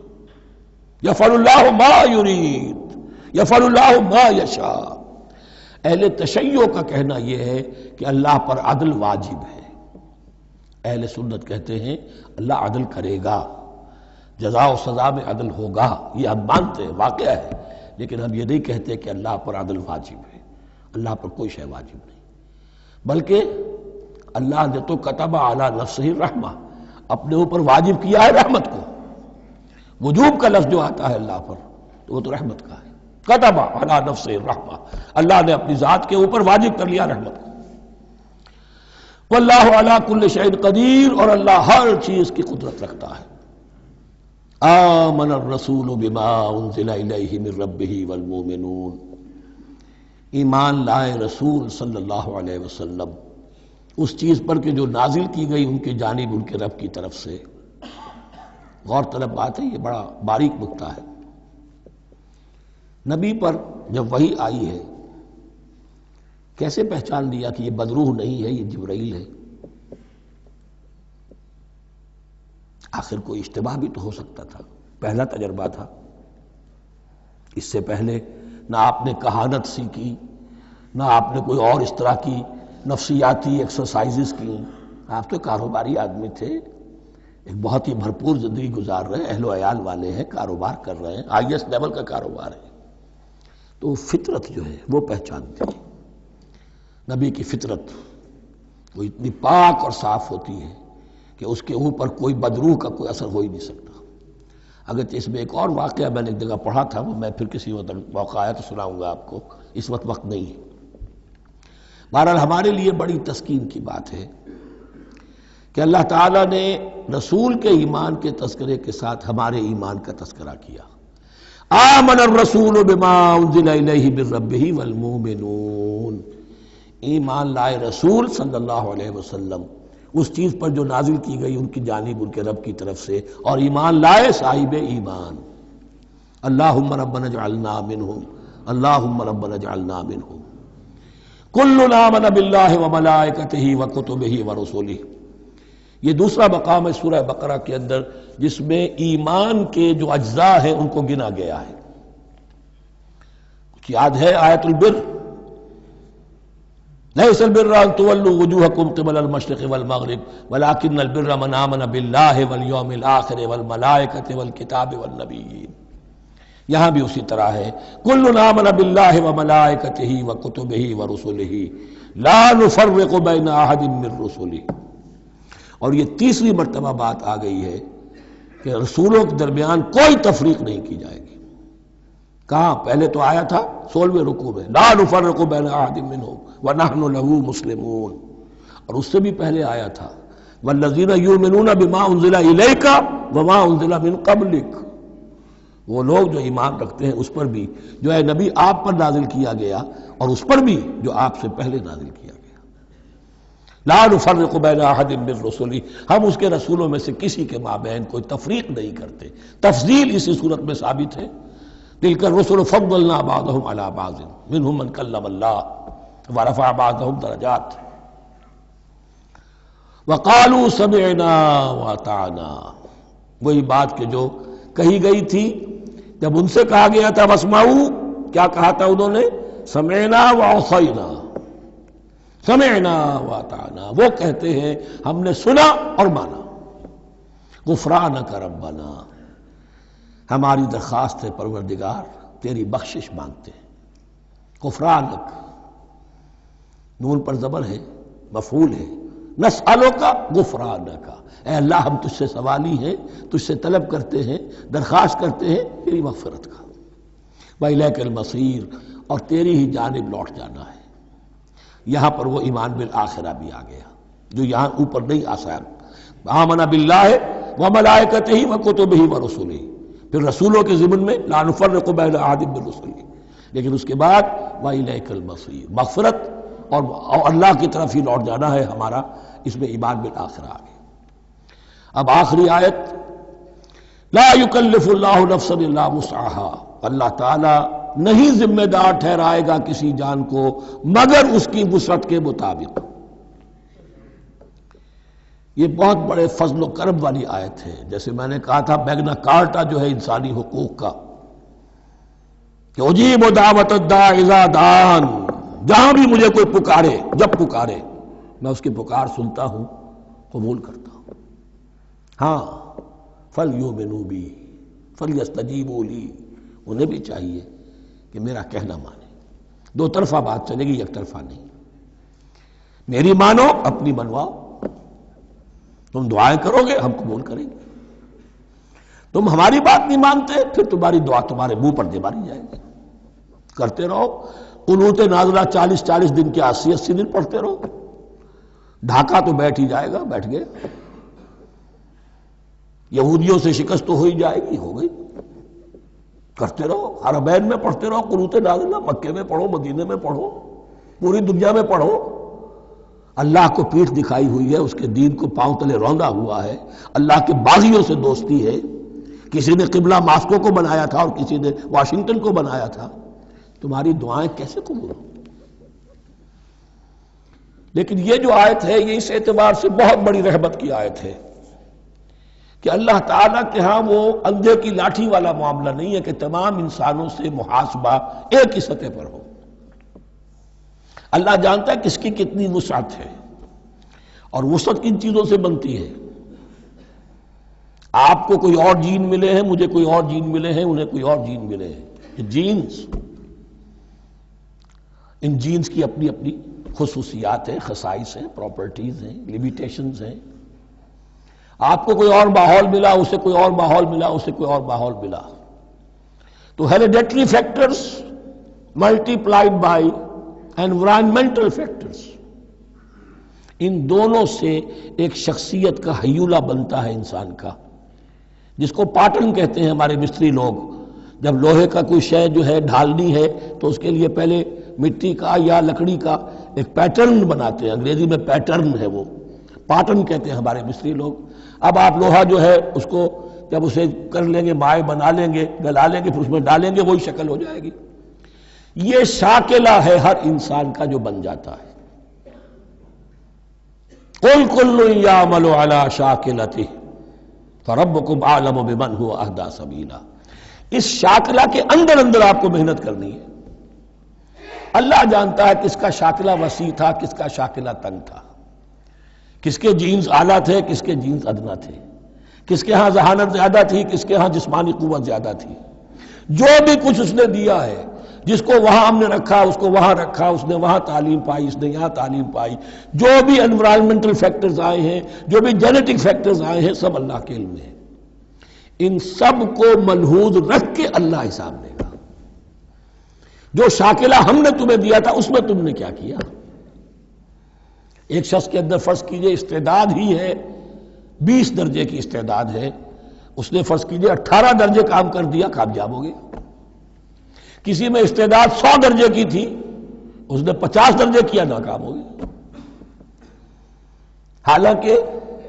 یفعل اللہ ما یرید، یفعل اللہ ما یشاء۔ اہل تشیع کا کہنا یہ ہے کہ اللہ پر عدل واجب ہے۔ اہل سنت کہتے ہیں اللہ عدل کرے گا، جزا و سزا میں عدل ہوگا، یہ ہم مانتے ہیں، واقعہ ہے، لیکن ہم یہ نہیں کہتے کہ اللہ پر عدل واجب ہے۔ اللہ پر کوئی شے واجب نہیں، بلکہ اللہ نے تو کتب علی نفسہ الرحمہ، اپنے اوپر واجب کیا ہے رحمت کو۔ وجوب کا لفظ جو آتا ہے اللہ پر تو وہ تو رحمت کا ہے، کتب علی نفسہ الرحمہ، اللہ نے اپنی ذات کے اوپر واجب کر لیا رحمت کو۔ واللہ علی کل شیء قدیر، اور اللہ ہر چیز کی قدرت رکھتا ہے۔ آمن الرسول بما انزل الیہ من ربہ والمؤمنون، ایمان لائے رسول صلی اللہ علیہ وسلم اس چیز پر کہ جو نازل کی گئی ان کی جانب ان کے رب کی طرف سے۔ غور طلب بات ہے، یہ بڑا باریک نکتہ ہے۔ نبی پر جب وحی آئی ہے کیسے پہچان لیا کہ یہ بدروح نہیں ہے، یہ جبرائیل ہے؟ آخر کوئی اشتباہ بھی تو ہو سکتا تھا، پہلا تجربہ تھا۔ اس سے پہلے نہ آپ نے کہانت سیکھی، نہ آپ نے کوئی اور اس طرح کی نفسیاتی ایکسرسائزز کی۔ آپ تو کاروباری آدمی تھے، ایک بہت ہی بھرپور زندگی گزار رہے ہیں، اہل و عیال والے ہیں، کاروبار کر رہے ہیں، ہائی ایسٹ لیول کا کاروبار ہے۔ تو فطرت جو ہے وہ پہچانتی ہے، نبی کی فطرت وہ اتنی پاک اور صاف ہوتی ہے کہ اس کے اوپر کوئی بدروح کا کوئی اثر ہو ہی نہیں سکتا۔ اگرچہ اس میں ایک اور واقعہ میں نے ایک جگہ پڑھا تھا، وہ میں پھر کسی وقت موقع آیا تو سناؤں گا آپ کو، اس وقت نہیں ہے۔ بہرحال ہمارے لیے بڑی تسکین کی بات ہے کہ اللہ تعالیٰ نے رسول کے ایمان کے تذکرے کے ساتھ ہمارے ایمان کا تذکرہ کیا۔ آمن الرسول بما انزل الیہ من ربہ والمؤمنون، ایمان لائے رسول صلی اللہ علیہ وسلم اس چیز پر جو نازل کی گئی ان کی جانب ان کے رب کی طرف سے، اور ایمان لائے صاحب ایمان۔ اللہم ربنا اجعلنا منہم، اللہم ربنا اجعلنا منہم۔ کل آمن باللہ وملائکتہ وکتبہ ورسلہ، یہ دوسرا مقام ہے سورہ بقرہ کے اندر جس میں ایمان کے جو اجزاء ہیں ان کو گنا گیا ہے۔ کچھ یاد ہے آیت البر، لیس البر ان تولوا وجوہکم قبل المشرق والمغرب ولکن البر من آمن باللہ والیوم الآخر والملائکۃ والکتاب والنبیین۔ یہاں بھی اسی طرح ہے، کل آمن باللہ وملائکتہ وکتبہ ورسلہ لا نفرق بین احد من رسلہ۔ اور یہ تیسری مرتبہ بات آ گئی ہے کہ رسولوں کے درمیان کوئی تفریق نہیں کی جائے گی۔ کہاں؟ پہلے تو آیا تھا 16ویں رکوع میں، لا نفرق بین احد منہم ونحن له مسلمون، اور اس سے بھی پہلے آیا تھا والذین یؤمنون بما انزل الیک وما انزل من قبلک، وہ لوگ جو ایمان رکھتے ہیں اس پر بھی جو ہے نبی آپ پر نازل کیا گیا اور اس پر بھی جو آپ سے پہلے نازل کیا گیا۔ لا نفرق بین احد من رسلہ، ہم اس کے رسولوں میں سے کسی کے مابین کوئی تفریق نہیں کرتے۔ تفضیل اسی صورت میں ثابت ہے، تلک الرسل فضلنا بعضهم علی بعض منهم من کلم اللہ ورفع بعضهم درجات وقالوا سمعنا واطعنا، وہی بات کہ جو کہی گئی تھی جب ان سے کہا گیا تھا واسمعوا، کیا کہا تھا انہوں نے؟ سمعنا وعصینا، سمعنا واطعنا، وہ کہتے ہیں ہم نے سنا اور مانا۔ غفرانک ربنا، ہماری درخواست ہے پروردگار، تیری بخشش مانگتے ہیں۔ غفرانک، نون پر زبر ہے، مفعول ہے، نسألک غفرانک، اے اللہ ہم تجھ سے سوالی ہیں، تجھ سے طلب کرتے ہیں، درخواست کرتے ہیں تیری مغفرت کا، وإلیک المصیر، اور تیری ہی جانب لوٹ جانا ہے۔ یہاں پر وہ ایمان بالآخرہ بھی آ گیا جو یہاں اوپر نہیں آسان، آمن باللہ وملائکتہ وکتبہ ورسلہ، پھر رسولوں کے ضمن میں لا نفرق بین احد من رسلہ، لیکن اس کے بعد وإلیک المصیر، مغفرت اور اللہ کی طرف ہی لوٹ جانا ہے ہمارا، اس میں ایمان بالآخرہ آ گیا۔ اب آخری آیت، لا یکلف اللہ نفسا الا وسعها، اللہ تعالی نہیں ذمہ دار ٹھہرائے گا کسی جان کو مگر اس کی وسعت کے مطابق۔ یہ بہت بڑے فضل و کرم والی آیت ہے، جیسے میں نے کہا تھا میگنا کارٹا جو ہے انسانی حقوق کا، کہ اجیب دعوت الداعی اذا دعان، جہاں بھی مجھے کوئی پکارے، جب پکارے میں اس کی پکار سنتا ہوں، قبول کرتا ہوں۔ ہاں فَلْيُؤْمِنُوا بِي فَلْيَسْتَجِيبُوا لِي، انہیں بھی چاہیے کہ میرا کہنا مانے، دو طرفہ بات چلے گی، یک طرفہ نہیں۔ میری مانو، اپنی منواؤ، تم دعائیں کرو گے ہم قبول کریں گے، تم ہماری بات نہیں مانتے پھر تمہاری دعا تمہارے منہ پر دے ماری جائے گی۔ کرتے رہو قنوت نازلہ 40 دن کے 80 دن پڑھتے رہو، ڈھاکہ تو بیٹھ ہی جائے گا، بیٹھ گئے۔ یہودیوں سے شکست تو ہو ہی جائے گی، ہو گئی۔ کرتے رہو، حرمین میں پڑھتے رہو قنوت نازلہ، مکے میں پڑھو، مدینے میں پڑھو، پوری دنیا میں پڑھو۔ اللہ کو پیٹھ دکھائی ہوئی ہے، اس کے دین کو پاؤں تلے روندا ہوا ہے، اللہ کے باغیوں سے دوستی ہے، کسی نے قبلہ ماسکو کو بنایا تھا اور کسی نے واشنگٹن کو بنایا تھا، تمہاری دعائیں کیسے قبول ہوں؟ لیکن یہ جو آیت ہے یہ اس اعتبار سے بہت بڑی رحمت کی آیت ہے کہ اللہ تعالیٰ کے ہاں وہ اندھے کی لاٹھی والا معاملہ نہیں ہے کہ تمام انسانوں سے محاسبہ ایک ہی سطح پر ہو۔ اللہ جانتا ہے کس کی کتنی وسعت ہے، اور وسعت کن چیزوں سے بنتی ہے۔ آپ کو کوئی اور جین ملے ہیں، مجھے کوئی اور جین ملے ہیں، انہیں کوئی اور جین ملے ہیں، یہ جینز، ان جینز کی اپنی اپنی خصوصیات ہیں، خصائص ہیں، پراپرٹیز ہیں، لیمیٹیشنز ہیں۔ آپ کو کوئی اور ماحول ملا، اسے کوئی اور ماحول ملا، اسے کوئی اور ماحول ملا، تو hereditary factors multiplied by environmental factors, ان دونوں سے ایک شخصیت کا ہیولہ بنتا ہے انسان کا، جس کو پیٹرن کہتے ہیں ہمارے مستری لوگ۔ جب لوہے کا کوئی شے جو ہے ڈھالنی ہے تو اس کے لیے پہلے مٹی کا یا لکڑی کا ایک پیٹرن بناتے ہیں، انگریزی میں پیٹرن ہے، وہ پیٹرن کہتے ہیں ہمارے مستری لوگ۔ اب آپ لوہا جو ہے اس کو جب اسے کر لیں گے، مائع بنا لیں گے، گلا لیں گے، پھر اس میں ڈالیں گے، وہی شکل ہو جائے گی۔ یہ شاکلہ ہے ہر انسان کا جو بن جاتا ہے۔ قُلْ كُلٌّ يَعْمَلُ عَلَى شَاكِلَتِهِ فَرَبُّكُمْ أَعْلَمُ بِمَنْ هُوَ أَهْدَىٰ سَبِيلًا۔ اس شاکلہ کے اندر اندر آپ کو محنت کرنی ہے۔ اللہ جانتا ہے کس کا شاکلہ وسیع تھا، کس کا شاکلہ تنگ تھا، کس کے جینز اعلیٰ تھے، کس کے جینز ادنا تھے، کس کے ہاں ذہانت زیادہ تھی، کس کے ہاں جسمانی قوت زیادہ تھی۔ جو بھی کچھ اس نے دیا ہے، جس کو وہاں ہم نے رکھا اس کو وہاں رکھا، اس نے وہاں تعلیم پائی، اس نے یہاں تعلیم پائی، جو بھی انوائرمنٹل فیکٹرز آئے ہیں، جو بھی جینیٹک فیکٹرز آئے ہیں، سب اللہ کے علم میں ہے۔ ان سب کو ملحوظ رکھ کے اللہ حساب لے گا۔ جو شاکلہ ہم نے تمہیں دیا تھا اس میں تم نے کیا کیا؟ ایک شخص کے اندر فرض کیجئے استعداد ہی ہے 20 درجے کی استعداد ہے، اس نے فرض کیجئے 18 درجے کام کر دیا، کامیاب ہو گیا۔ کسی میں استعداد 100 درجے کی تھی، اس نے 50 درجے کیا، ناکام ہو گیا۔ حالانکہ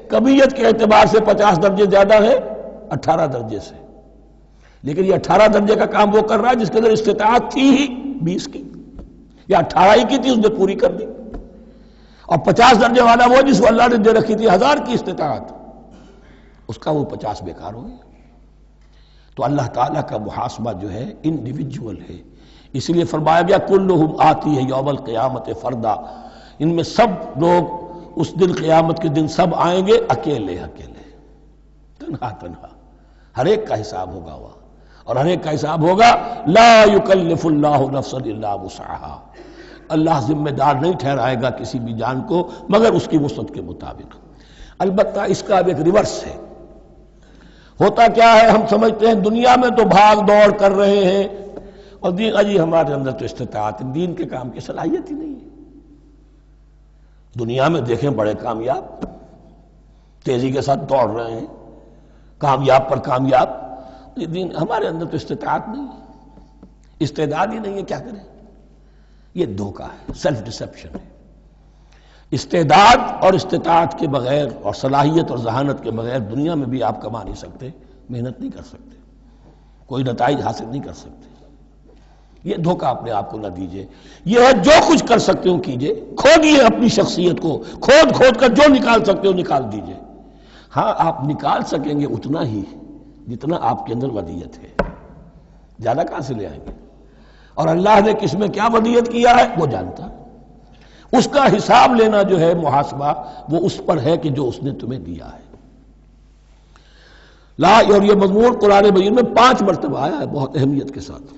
کمیت کے اعتبار سے 50 درجے زیادہ ہے 18 درجے سے، لیکن یہ 18 درجے کا کام وہ کر رہا ہے جس کے اندر استطاعت تھی ہی 20 کی، یا 18 ہی کی تھی، اس نے پوری کر دی۔ اور 50 درجے والا وہ جس کو اللہ نے دے رکھی تھی 1000 کی استطاعت، اس کا وہ 50 بیکار ہو گیا۔ تو اللہ تعالیٰ کا محاسبہ جو ہے انڈیویجول ہے، اسی لیے فرمایا گیا کلہم آتی ہے یوم القیامت فردا، ان میں سب لوگ اس دن قیامت کے دن سب آئیں گے اکیلے اکیلے، تنہا تنہا، ہر ایک کا حساب ہوگا وہاں، اور ہر ایک کا حساب ہوگا لا یکلف اللہ نفسا الا وسعها، اللہ ذمہ دار نہیں ٹھہرائے گا کسی بھی جان کو مگر اس کی وسعت کے مطابق۔ البتہ اس کا اب ایک ریورس ہے۔ ہوتا کیا ہے، ہم سمجھتے ہیں دنیا میں تو بھاگ دوڑ کر رہے ہیں اور دین اجی ہمارے اندر تو استطاعت، دین کے کام کی صلاحیت ہی نہیں ہے۔ دنیا میں دیکھیں بڑے کامیاب تیزی کے ساتھ دوڑ رہے ہیں، کامیاب پر کامیاب، دین ہمارے اندر تو استطاعت نہیں ہے، استعداد ہی نہیں ہے، کیا کریں؟ یہ دھوکہ ہے، سیلف ڈسیپشن ہے۔ استعداد اور استطاعت کے بغیر اور صلاحیت اور ذہانت کے بغیر دنیا میں بھی آپ کما نہیں سکتے، محنت نہیں کر سکتے، کوئی نتائج حاصل نہیں کر سکتے۔ یہ دھوکہ اپنے آپ کو نہ دیجئے، یہ ہے جو کچھ کر سکتے ہو کیجئے، کھودیے اپنی شخصیت کو، کھود کر جو نکال سکتے ہو نکال دیجئے۔ ہاں آپ نکال سکیں گے اتنا ہی جتنا آپ کے اندر ودیت ہے، زیادہ کہاں سے لے آئیں گے؟ اور اللہ نے کس میں کیا ودیت کیا ہے وہ جانتا ہے، اس کا حساب لینا جو ہے محاسبہ وہ اس پر ہے کہ جو اس نے تمہیں دیا ہے۔ لا، اور یہ مضمون قرآن مجید میں 5 مرتبہ آیا ہے بہت اہمیت کے ساتھ۔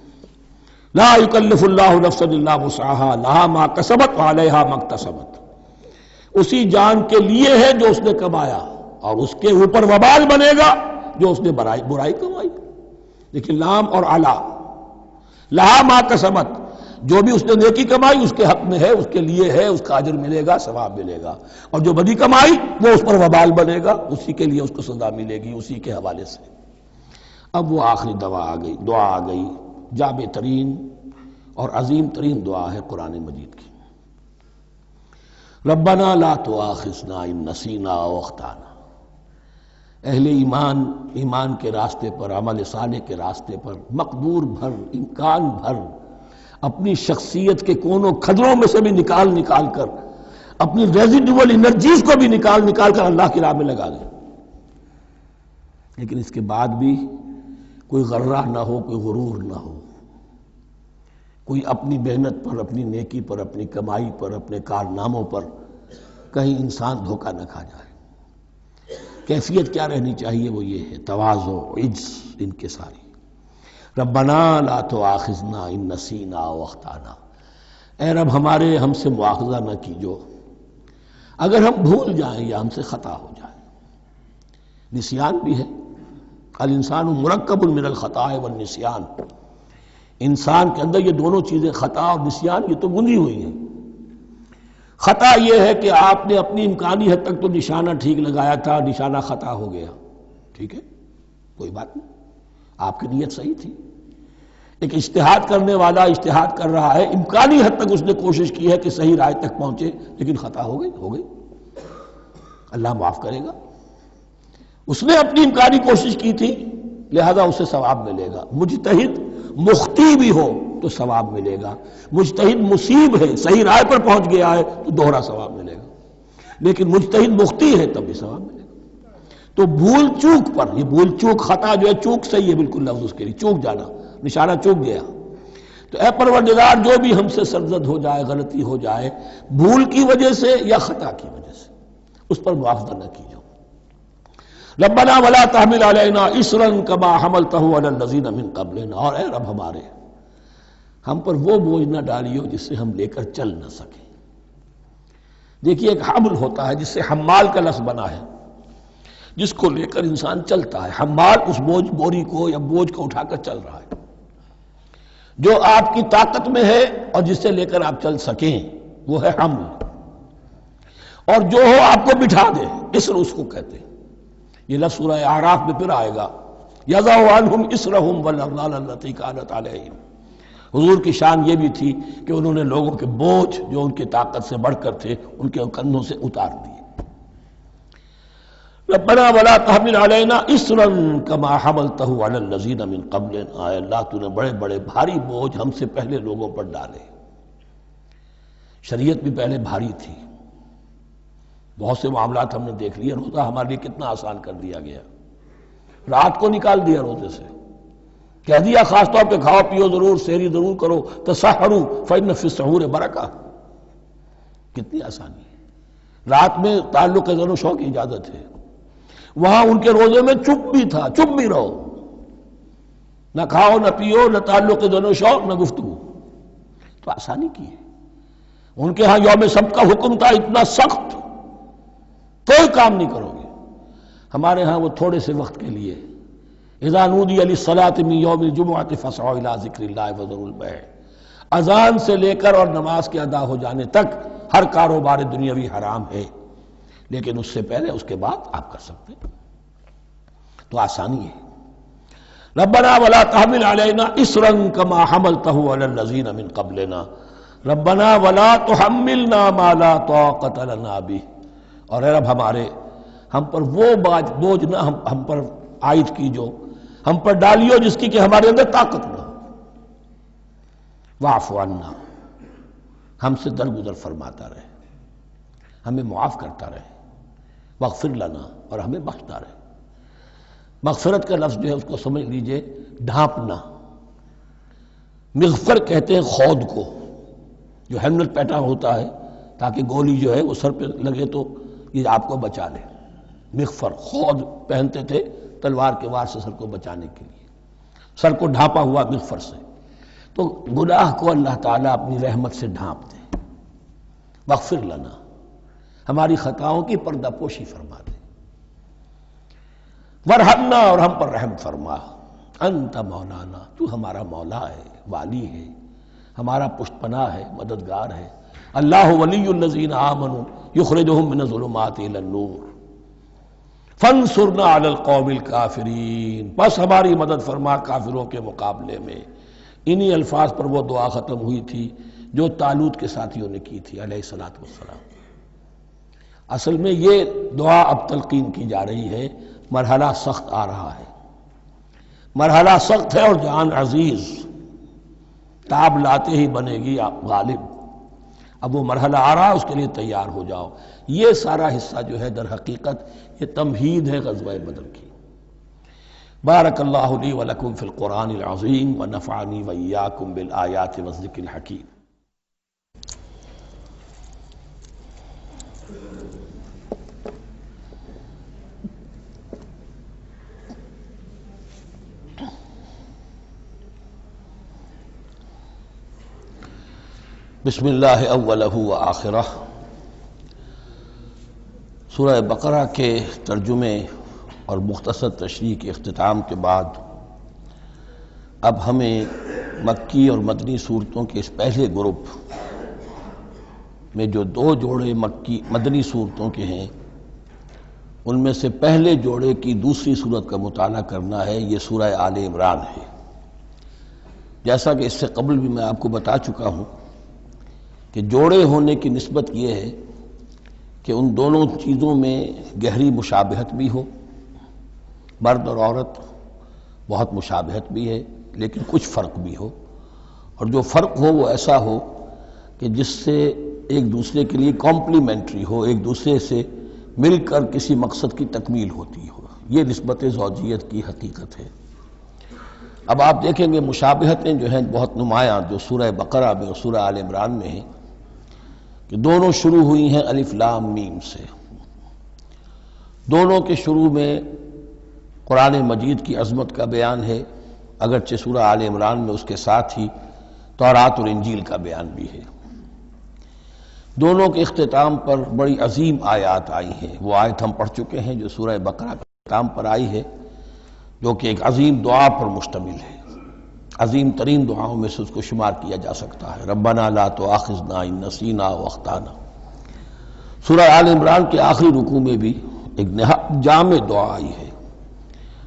لا یکلف اللہ نفسا الا وسعها لها ما کسبت وعلیہا ما اکتسبت۔ اسی جان کے لیے ہے جو اس نے کمایا اور اس کے اوپر وبال بنے گا جو اس نے برائی کمائی۔ لیکن لام اور علا، لہا ما کسبت، جو بھی اس نے نیکی کمائی اس کے حق میں ہے، اس کے لیے ہے، اس کا اجر ملے گا، ثواب ملے گا، اور جو بدی کمائی وہ اس پر وبال بنے گا، اسی کے لیے اس کو سزا ملے گی، اسی کے حوالے سے۔ اب وہ آخری دعا آ گئی، جامع ترین اور عظیم ترین دعا ہے قرآن مجید کی۔ ربنا لا تؤاخذنا ان نسینا او اخطانا۔ اہل ایمان کے راستے پر، عمل صالح کے راستے پر مقدور بھر، امکان بھر اپنی شخصیت کے کونوں کھدروں میں سے بھی نکال کر، اپنی ریزیڈول انرجیز کو بھی نکال کر اللہ کی راہ میں لگا دیں، لیکن اس کے بعد بھی کوئی غرہ نہ ہو، کوئی غرور نہ ہو، کوئی اپنی محنت پر، اپنی نیکی پر، اپنی کمائی پر، اپنے کارناموں پر کہیں انسان دھوکہ نہ کھا جائے۔ کیفیت کیا رہنی چاہیے؟ وہ یہ ہے تواضع، عجز، انکساری۔ ربنا لا تؤاخذنا ان نسینا او اخطانا۔ اے رب ہم سے مواخذہ نہ کیجو اگر ہم بھول جائیں یا ہم سے خطا ہو جائے۔ نسیان بھی ہے، الانسان مرکب من الخطاء والنسیان، انسان کے اندر یہ دونوں چیزیں، خطا اور نسیان، یہ تو گندھی ہوئی ہیں۔ خطا یہ ہے کہ آپ نے اپنی امکانی حد تک تو نشانہ ٹھیک لگایا تھا، نشانہ خطا ہو گیا، ٹھیک ہے، کوئی بات نہیں، آپ کی نیت صحیح تھی۔ ایک اجتہاد کرنے والا اجتہاد کر رہا ہے، امکانی حد تک اس نے کوشش کی ہے کہ صحیح رائے تک پہنچے، لیکن خطا ہو گئی، اللہ معاف کرے گا۔ اس نے اپنی امکانی کوشش کی تھی، لہذا اسے ثواب ملے گا۔ مجتہد مخطی بھی ہو تو ثواب ملے گا، مجتہد مصیب ہے، صحیح رائے پر پہنچ گیا ہے تو دوہرا ثواب ملے گا، لیکن مجتہد مخطی ہے تب بھی ثواب ملے گا۔ تو بھول چوک پر، یہ بھول چوک، خطا جو ہے چوک صحیح ہے بالکل لفظ اس کے لیے، چوک جانا، نشانہ چوک گیا۔ تو اے پروردگار جو بھی ہم سے سرزد ہو جائے، غلطی ہو جائے، بھول کی وجہ سے یا خطا کی وجہ سے، اس پر مواخذہ نہ کیجو۔ ربنا ولا تحمل علینا اصرا کما حملتہ علی الذین من قبلنا، اور اے رب ہمارے، ہم پر وہ بوجھ نہ ڈالیو جس سے ہم لے کر چل نہ سکیں۔ دیکھیے ایک حمل ہوتا ہے جس سے حمال کا لفظ بنا ہے، جس کو لے کر انسان چلتا ہے۔ حمال اس بوری کو یا بوجھ کو اٹھا کر چل رہا ہے، جو آپ کی طاقت میں ہے اور جس سے لے کر آپ چل سکیں وہ ہے حمل، اور جو ہو آپ کو بٹھا دے، اسر اس کو کہتے ہیں۔ یہ لفظ سورہ اعراف میں پھر آئے گا، یضع عنہم اسرہم والاغلال التی کانت علیہم۔ حضور کی شان یہ بھی تھی کہ انہوں نے لوگوں کے بوجھ جو ان کی طاقت سے بڑھ کر تھے ان کے کندھوں سے اتار دیے۔ ربنا ولا تحمل علینا اصرا کما حملتہ علی الذین من قبلنا، اے اللہ تو نے بڑے بڑے بھاری بوجھ ہم سے پہلے لوگوں پر ڈالے۔ شریعت بھی پہلے بھاری تھی، بہت سے معاملات ہم نے دیکھ لیے، روزہ ہمارے لیے کتنا آسان کر دیا گیا، رات کو نکال دیا روزے سے، کہہ دیا خاص طور پہ کھاؤ پیو ضرور، سحری ضرور کرو، تسحروا فإن فی السحور برکہ، کتنی آسانی ہے۔ رات میں تعلق زن و شو کی اجازت ہے، وہاں ان کے روزے میں چپ بھی تھا، چپ بھی رہو، نہ کھاؤ نہ پیو، نہ تعلق زن و شو، نہ گفتگو، تو آسانی کی ہے۔ ان کے ہاں یوم سبت کا حکم تھا اتنا سخت، کوئی کام نہیں کرو گے. ہمارے ہاں وہ تھوڑے سے وقت کے لیے اذا نودی للصلاۃ من یوم الجمعۃ فاسعوا الی ذکر اللہ وذروا البیع، اذان سے لے کر اور نماز کے ادا ہو جانے تک ہر کاروبار دنیاوی حرام ہے، لیکن اس سے پہلے اس کے بعد آپ کر سکتے ہیں. تو آسانی ہے. ربنا ولا تحمل علینا اصرا کما حملته علی الذین من قبلنا ربنا ولا تحملنا ما لا طاقت لنا به، اور اے رب ہمارے ہم پر وہ بوجھ نہ ہم پر عائد کیجو، ہم پر ڈالیو جس کی کہ ہمارے اندر طاقت نہ ہو. واعف عنا، ہم سے درگزر فرماتا رہے، ہمیں معاف کرتا رہے. واغفر لنا، اور ہمیں بخشتا رہے. مغفرت کا لفظ جو ہے اس کو سمجھ لیجئے ڈھانپنا. مغفر کہتے ہیں خود کو، جو ہیلمٹ پہنا ہوتا ہے تاکہ گولی جو ہے وہ سر پہ لگے تو یہ آپ کو بچا لے. مغفر خود پہنتے تھے تلوار کے وار سے سر کو بچانے کے لیے، سر کو ڈھانپا ہوا مغفر سے. تو گناہ کو اللہ تعالیٰ اپنی رحمت سے ڈھانپ دے. واغفر لنا، ہماری خطاؤں کی پردہ پوشی فرما دے. ورحمنا، اور ہم پر رحم فرما. انت مولانا، تو ہمارا مولا ہے، والی ہے، ہمارا پشت پناہ ہے، مددگار ہے. اللہ ولی الذین آمنوا یخرجہم من الظلمات الی النور فانصرنا علی القوم الکافرین، بس ہماری مدد فرما کافروں کے مقابلے میں. انہی الفاظ پر وہ دعا ختم ہوئی تھی جو طالوت کے ساتھیوں نے کی تھی علیہ الصلوۃ والسلام. اصل میں یہ دعا اب تلقین کی جا رہی ہے. مرحلہ سخت آ رہا ہے، مرحلہ سخت ہے اور جان عزیز، تاب لاتے ہی بنے گی غالب. اب وہ مرحلہ آ رہا ہے، اس کے لیے تیار ہو جاؤ. یہ سارا حصہ جو ہے در حقیقت یہ تمہید ہے غزوہ بدر کی. بارک اللہ لی ولکم فی القرآن العظیم ونفعنی وإیاکم بالآیات والذکر الحکیم. بسم اللہ اولہ و آخرہ. سورہ بقرہ کے ترجمے اور مختصر تشریح کے اختتام کے بعد اب ہمیں مکی اور مدنی صورتوں کے اس پہلے گروپ میں جو دو جوڑے مدنی صورتوں کے ہیں ان میں سے پہلے جوڑے کی دوسری صورت کا مطالعہ کرنا ہے. یہ سورہ آل عمران ہے. جیسا کہ اس سے قبل بھی میں آپ کو بتا چکا ہوں کہ جوڑے ہونے کی نسبت یہ ہے کہ ان دونوں چیزوں میں گہری مشابہت بھی ہو، مرد اور عورت بہت مشابہت بھی ہے لیکن کچھ فرق بھی ہو، اور جو فرق ہو وہ ایسا ہو کہ جس سے ایک دوسرے کے لیے کمپلیمنٹری ہو، ایک دوسرے سے مل کر کسی مقصد کی تکمیل ہوتی ہو. یہ نسبت زوجیت کی حقیقت ہے. اب آپ دیکھیں گے مشابہتیں جو ہیں بہت نمایاں جو سورہ بقرہ میں اور سورہ آل عمران میں ہیں کہ دونوں شروع ہوئی ہیں الف لام میم سے. دونوں کے شروع میں قرآن مجید کی عظمت کا بیان ہے، اگرچہ سورہ آل عمران میں اس کے ساتھ ہی تورات اور انجیل کا بیان بھی ہے. دونوں کے اختتام پر بڑی عظیم آیات آئی ہیں. وہ آیت ہم پڑھ چکے ہیں جو سورہ بقرہ کے اختتام پر آئی ہے، جو کہ ایک عظیم دعا پر مشتمل ہے. عظیم ترین دعاؤں میں سے اس کو شمار کیا جا سکتا ہے. ربنا لا تؤاخذنا ان نسینا واخطانا. سورہ آل عمران کے آخری رکوع میں بھی ایک نہایت جامع دعا آئی ہے.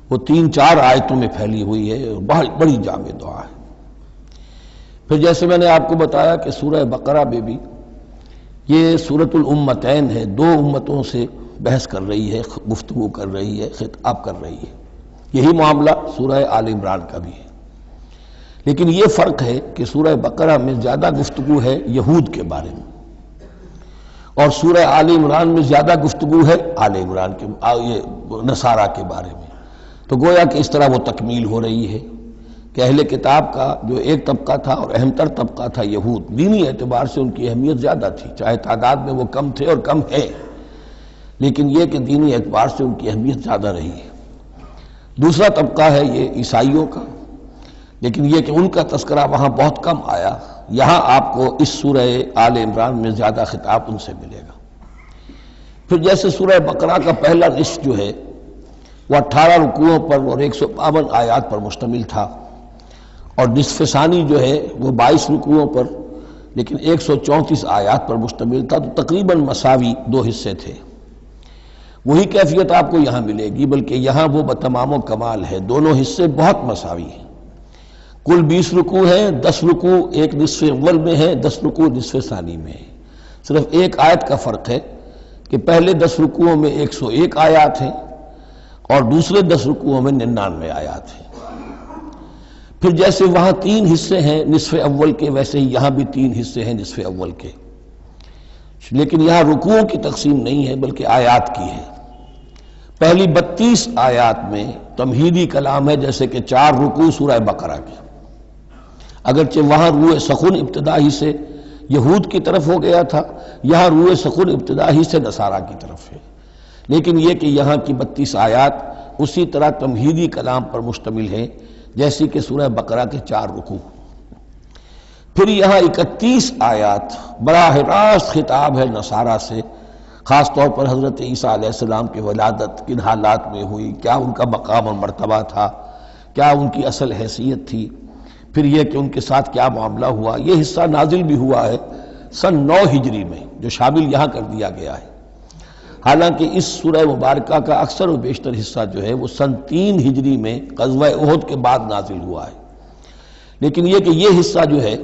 وہ 3-4 آیتوں میں پھیلی ہوئی ہے، بہت بڑی جامع دعا ہے. پھر جیسے میں نے آپ کو بتایا کہ سورہ بقرہ میں بھی یہ سورۃ الامتین ہے، دو امتوں سے بحث کر رہی ہے، گفتگو کر رہی ہے، خطاب کر رہی ہے. یہی معاملہ سورہ آل عمران کا بھی ہے، لیکن یہ فرق ہے کہ سورہ بقرہ میں زیادہ گفتگو ہے یہود کے بارے میں، اور سورہ آل عمران میں زیادہ گفتگو ہے آل عمران کے نصارہ کے بارے میں. تو گویا کہ اس طرح وہ تکمیل ہو رہی ہے کہ اہل کتاب کا جو ایک طبقہ تھا اور اہم تر طبقہ تھا یہود، دینی اعتبار سے ان کی اہمیت زیادہ تھی، چاہے تعداد میں وہ کم تھے اور کم ہے، لیکن یہ کہ دینی اعتبار سے ان کی اہمیت زیادہ رہی ہے. دوسرا طبقہ ہے یہ عیسائیوں کا، لیکن یہ کہ ان کا تذکرہ وہاں بہت کم آیا، یہاں آپ کو اس سورہ آل عمران میں زیادہ خطاب ان سے ملے گا۔ پھر جیسے سورہ بقرہ کا پہلا نصف جو ہے وہ 18 رکوعوں پر اور 152 آیات پر مشتمل تھا، اور نصف ثانی جو ہے وہ 22 رکوعوں پر لیکن 134 آیات پر مشتمل تھا، تو تقریباً مساوی دو حصے تھے۔ وہی کیفیت آپ کو یہاں ملے گی، بلکہ یہاں وہ بتمام و کمال ہے، دونوں حصے بہت مساوی ہیں۔ کل 20 رکوع ہیں، 10 رکوع ایک نصف اول میں ہے، 10 رکوع نصف ثانی میں ہے۔ صرف ایک آیت کا فرق ہے کہ پہلے 10 رکوعوں میں 101 آیات ہیں اور دوسرے 10 رکوعوں میں 99 آیات ہیں۔ پھر جیسے وہاں 3 حصے ہیں نصف اول کے، ویسے ہی یہاں بھی 3 حصے ہیں نصف اول کے، لیکن یہاں رکوعوں کی تقسیم نہیں ہے بلکہ آیات کی ہے۔ پہلی 32 آیات میں تمہیدی کلام ہے، جیسے کہ 4 رکوع سورہ بقرہ کے، اگرچہ وہاں روح سخن ابتدا ہی سے یہود کی طرف ہو گیا تھا، یہاں روح سخن ابتدا ہی سے نصارہ کی طرف ہے، لیکن یہ کہ یہاں کی 32 آیات اسی طرح تمہیدی کلام پر مشتمل ہیں جیسی کہ سورہ بقرہ کے 4 رکوع۔ پھر یہاں 31 آیات براہ راست خطاب ہے نصارہ سے، خاص طور پر حضرت عیسیٰ علیہ السلام کی ولادت کن حالات میں ہوئی، کیا ان کا مقام اور مرتبہ تھا، کیا ان کی اصل حیثیت تھی، پھر یہ کہ ان کے ساتھ کیا معاملہ ہوا۔ یہ حصہ نازل بھی ہوا ہے سن 9 ہجری میں، جو شامل یہاں کر دیا گیا ہے، حالانکہ اس سورہ مبارکہ کا اکثر و بیشتر حصہ جو ہے وہ سن 3 ہجری میں غزوہ احد کے بعد نازل ہوا ہے، لیکن یہ کہ یہ حصہ جو ہے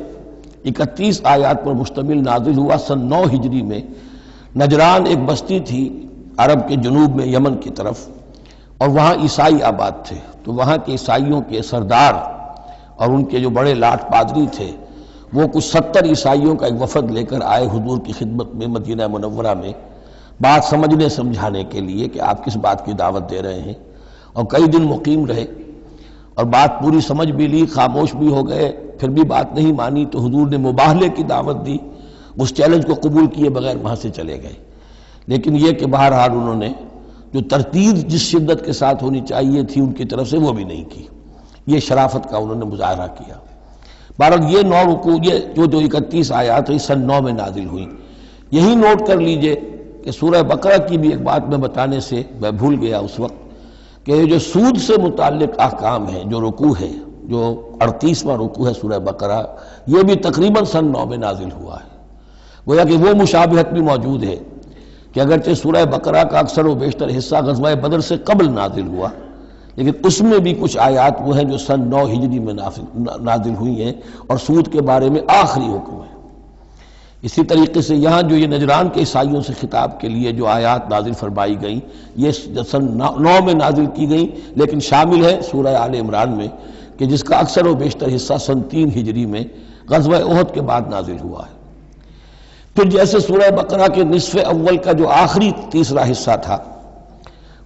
31 آیات پر مشتمل نازل ہوا سن 9 ہجری میں۔ نجران ایک بستی تھی عرب کے جنوب میں یمن کی طرف، اور وہاں عیسائی آباد تھے، تو وہاں کے عیسائیوں کے سردار اور ان کے جو بڑے لاٹ پادری تھے وہ کچھ 70 عیسائیوں کا ایک وفد لے کر آئے حضور کی خدمت میں مدینہ منورہ میں، بات سمجھنے سمجھانے کے لیے کہ آپ کس بات کی دعوت دے رہے ہیں، اور کئی دن مقیم رہے اور بات پوری سمجھ بھی لی، خاموش بھی ہو گئے، پھر بھی بات نہیں مانی تو حضور نے مباہلے کی دعوت دی، اس چیلنج کو قبول کیے بغیر وہاں سے چلے گئے۔ لیکن یہ کہ بہرحال انہوں نے جو ترتیب جس شدت کے ساتھ ہونی چاہیے تھی ان کی طرف سے وہ بھی نہیں کی، یہ شرافت کا انہوں نے مظاہرہ کیا۔ بہرحال یہ 9 رکوع، یہ جو 31 آیات ہیں سن 9 میں نازل ہوئی۔ یہی نوٹ کر لیجئے کہ سورہ بقرہ کی بھی ایک بات میں بتانے سے میں بھول گیا اس وقت، کہ یہ جو سود سے متعلق احکام ہیں، جو رکوع ہے، جو 38واں رکوع ہے سورہ بقرہ، یہ بھی تقریباً سن 9 میں نازل ہوا ہے۔ گویا کہ وہ مشابہت بھی موجود ہے کہ اگرچہ سورہ بقرہ کا اکثر و بیشتر حصہ غزوہ بدر سے قبل نازل ہوا، لیکن اس میں بھی کچھ آیات وہ ہیں جو سن 9 ہجری میں نازل ہوئی ہیں، اور سود کے بارے میں آخری حکم ہے۔ اسی طریقے سے یہاں جو یہ نجران کے عیسائیوں سے خطاب کے لیے جو آیات نازل فرمائی گئیں، یہ سن 9 میں نازل کی گئیں، لیکن شامل ہے سورہ آل عمران میں، کہ جس کا اکثر و بیشتر حصہ سن 3 ہجری میں غزوہ احد کے بعد نازل ہوا ہے۔ پھر جیسے سورہ بقرہ کے نصف اول کا جو آخری تیسرا حصہ تھا،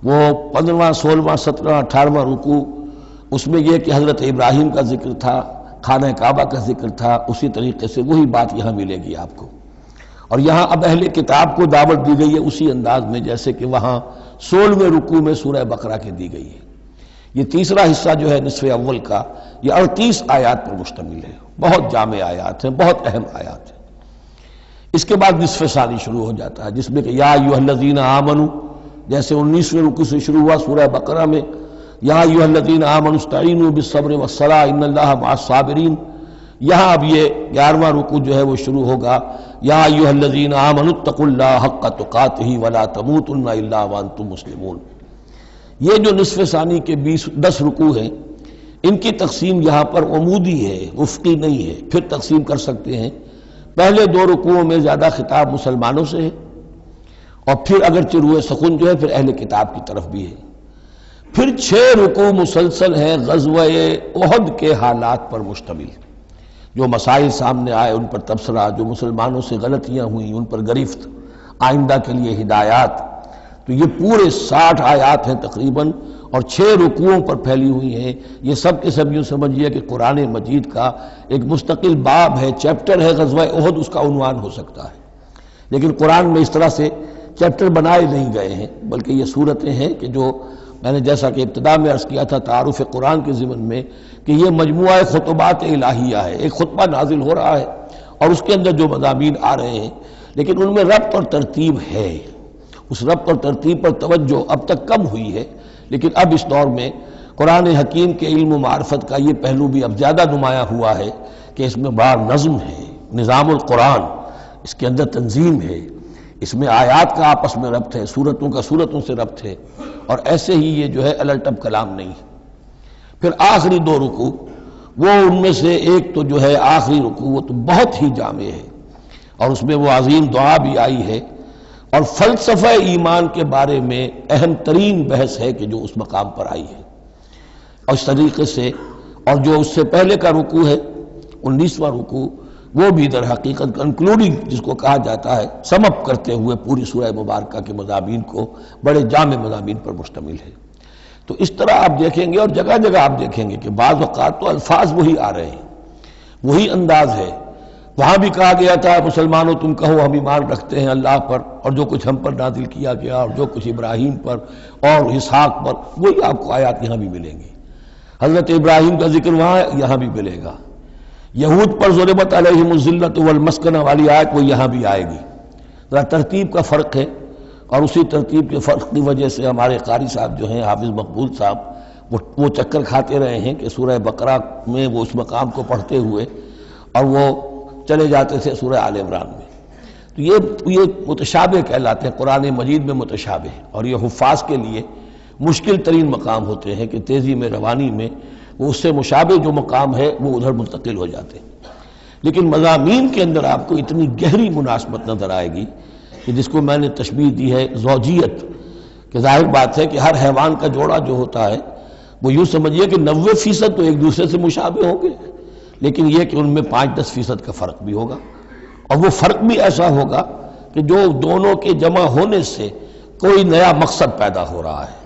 وہ 15واں 16واں 17واں 18واں رکوع، اس میں یہ کہ حضرت ابراہیم کا ذکر تھا، خانہ کعبہ کا ذکر تھا، اسی طریقے سے وہی بات یہاں ملے گی آپ کو۔ اور یہاں اب اہل کتاب کو دعوت دی گئی ہے اسی انداز میں جیسے کہ وہاں 16ویں رکوع میں سورہ بقرہ کے دی گئی ہے۔ یہ تیسرا حصہ جو ہے نصف اول کا، یہ 38 آیات پر مشتمل ہے، بہت جامع آیات ہیں، بہت اہم آیات ہیں۔ اس کے بعد نصف ثانی شروع ہو جاتا ہے، جس میں کہ یا ایھا الذین آمنوا، جیسے 19ویں رکوع سے شروع ہوا سورہ بقرہ میں، یا ایھا الذین آمنوا استعینوا بالصبر والصلاۃ ان اللہ مع الصابرین، یہاں اب یہ 11واں رکوع جو ہے وہ شروع ہوگا، یا ایھا الذین آمنوا اتقوا اللہ حق تقاتہ ولا تموتن الا وانتم مسلمون۔ یہ جو نصف ثانی کے 10 رکوع ہیں، ان کی تقسیم یہاں پر عمودی ہے، افقی نہیں ہے۔ پھر تقسیم کر سکتے ہیں، پہلے 2 رکوعوں میں زیادہ خطاب مسلمانوں سے ہے، اور پھر اگرچہ روح سخن جو ہے پھر اہل کتاب کی طرف بھی ہے۔ پھر 6 رکوع مسلسل ہیں غزوہ احد کے حالات پر مشتمل، جو مسائل سامنے آئے ان پر تبصرہ، جو مسلمانوں سے غلطیاں ہوئیں ان پر گرفت، آئندہ کے لیے ہدایات۔ تو یہ پورے 60 آیات ہیں تقریباً، اور 6 رکوعوں پر پھیلی ہوئی ہیں۔ یہ سب کے سب یوں سمجھیے کہ قرآن مجید کا ایک مستقل باب ہے، چیپٹر ہے غزوہ احد، اس کا عنوان ہو سکتا ہے، لیکن قرآن میں اس طرح سے چیپٹر بنائے نہیں گئے ہیں، بلکہ یہ صورتیں ہیں کہ جو میں نے جیسا کہ ابتدا میں عرض کیا تھا تعارف قرآن کے ضمن میں، کہ یہ مجموعہ خطبات الہیہ ہے، ایک خطبہ نازل ہو رہا ہے اور اس کے اندر جو مضامین آ رہے ہیں، لیکن ان میں ربط اور ترتیب ہے۔ اس ربط اور ترتیب پر توجہ اب تک کم ہوئی ہے، لیکن اب اس دور میں قرآن حکیم کے علم و معرفت کا یہ پہلو بھی اب زیادہ نمایاں ہوا ہے کہ اس میں بڑا نظم ہے، نظام القرآن، اس کے اندر تنظیم ہے، اس میں آیات کا آپس میں ربط ہے، سورتوں کا سورتوں سے ربط ہے، اور ایسے ہی یہ جو ہے الٹب کلام نہیں ہے۔ پھر آخری دو رکوع، وہ ان میں سے ایک تو جو ہے آخری رکوع، وہ تو بہت ہی جامع ہے، اور اس میں وہ عظیم دعا بھی آئی ہے، اور فلسفہ ایمان کے بارے میں اہم ترین بحث ہے کہ جو اس مقام پر آئی ہے۔ اور اس طریقے سے، اور جو اس سے پہلے کا رکوع ہے 19واں رکوع، وہ بھی در حقیقت کنکلوڈنگ جس کو کہا جاتا ہے، سم اپ کرتے ہوئے پوری سورہ مبارکہ کے مضامین کو، بڑے جامع مضامین پر مشتمل ہے۔ تو اس طرح آپ دیکھیں گے، اور جگہ جگہ آپ دیکھیں گے کہ بعض اوقات تو الفاظ وہی آ رہے ہیں، وہی انداز ہے۔ وہاں بھی کہا گیا تھا مسلمانوں تم کہو ہم ایمان رکھتے ہیں اللہ پر اور جو کچھ ہم پر نازل کیا گیا اور جو کچھ ابراہیم پر اور اسحاق پر، وہی آپ کو آیات یہاں بھی ملیں گی۔ حضرت ابراہیم کا ذکر وہاں ہے، یہاں بھی ملے گا۔ یہود پر ضربت علیہم الذلۃ والمسکنہ والی آیت وہ یہاں بھی آئے گی۔ ذرا ترتیب کا فرق ہے، اور اسی ترتیب کے فرق کی وجہ سے ہمارے قاری صاحب جو ہیں حافظ مقبول صاحب وہ چکر کھاتے رہے ہیں کہ سورہ بقرہ میں وہ اس مقام کو پڑھتے ہوئے اور وہ چلے جاتے تھے سورہ آل عمران میں۔ تو یہ متشابہ کہلاتے ہیں، قرآن مجید میں متشابہ، اور یہ حفاظ کے لیے مشکل ترین مقام ہوتے ہیں کہ تیزی میں روانی میں وہ اس سے مشابہ جو مقام ہے وہ ادھر منتقل ہو جاتے ہیں۔ لیکن مضامین کے اندر آپ کو اتنی گہری مناسبت نظر آئے گی کہ جس کو میں نے تشبیہ دی ہے زوجیت، کہ ظاہر بات ہے کہ ہر حیوان کا جوڑا جو ہوتا ہے وہ یوں سمجھیے کہ 90% تو ایک دوسرے سے مشابہ ہوں گے، لیکن یہ کہ ان میں 5-10% کا فرق بھی ہوگا، اور وہ فرق بھی ایسا ہوگا کہ جو دونوں کے جمع ہونے سے کوئی نیا مقصد پیدا ہو رہا ہے۔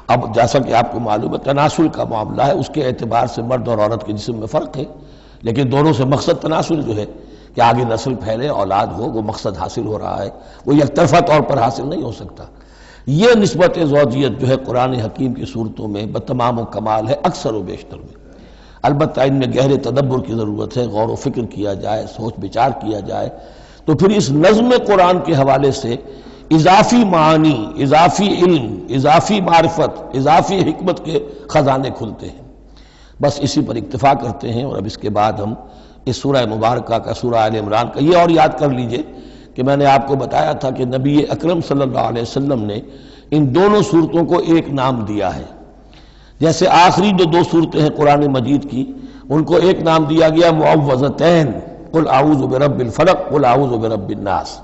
اب جیسا کہ آپ کو معلوم ہے تناسل کا معاملہ ہے، اس کے اعتبار سے مرد اور عورت کے جسم میں فرق ہے، لیکن دونوں سے مقصد تناسل جو ہے کہ آگے نسل پھیلے، اولاد ہو، وہ مقصد حاصل ہو رہا ہے، وہ یک طرفہ طور پر حاصل نہیں ہو سکتا۔ یہ نسبت زوجیت جو ہے قرآن حکیم کی صورتوں میں بتمام و کمال ہے، اکثر و بیشتر میں۔ البتہ ان میں گہرے تدبر کی ضرورت ہے، غور و فکر کیا جائے، سوچ بچار کیا جائے، تو پھر اس نظم قرآن کے حوالے سے اضافی معانی، اضافی علم، اضافی معرفت، اضافی حکمت کے خزانے کھلتے ہیں۔ بس اسی پر اکتفا کرتے ہیں، اور اب اس کے بعد ہم اس سورہ مبارکہ کا، سورہ آل عمران کا، یہ اور یاد کر لیجئے کہ میں نے آپ کو بتایا تھا کہ نبی اکرم صلی اللہ علیہ وسلم نے ان دونوں صورتوں کو ایک نام دیا ہے۔ جیسے آخری جو 2 صورتیں ہیں قرآن مجید کی، ان کو ایک نام دیا گیا معوذتین، قل اعوذ برب الفلق قل اعوذ برب الناس۔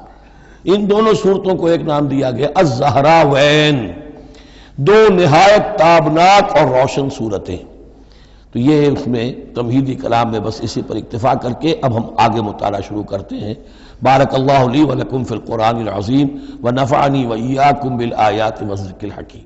ان دونوں صورتوں کو ایک نام دیا گیا الزہراوین، 2 نہایت تابناک اور روشن صورتیں۔ تو یہ اس میں تمہیدی کلام میں بس اسی پر اکتفا کر کے اب ہم آگے مطالعہ شروع کرتے ہیں۔ بارک اللہ لی ولکم فی القرآن العظیم ونفعنی وإیاکم بالآیات والذکر الحکیم۔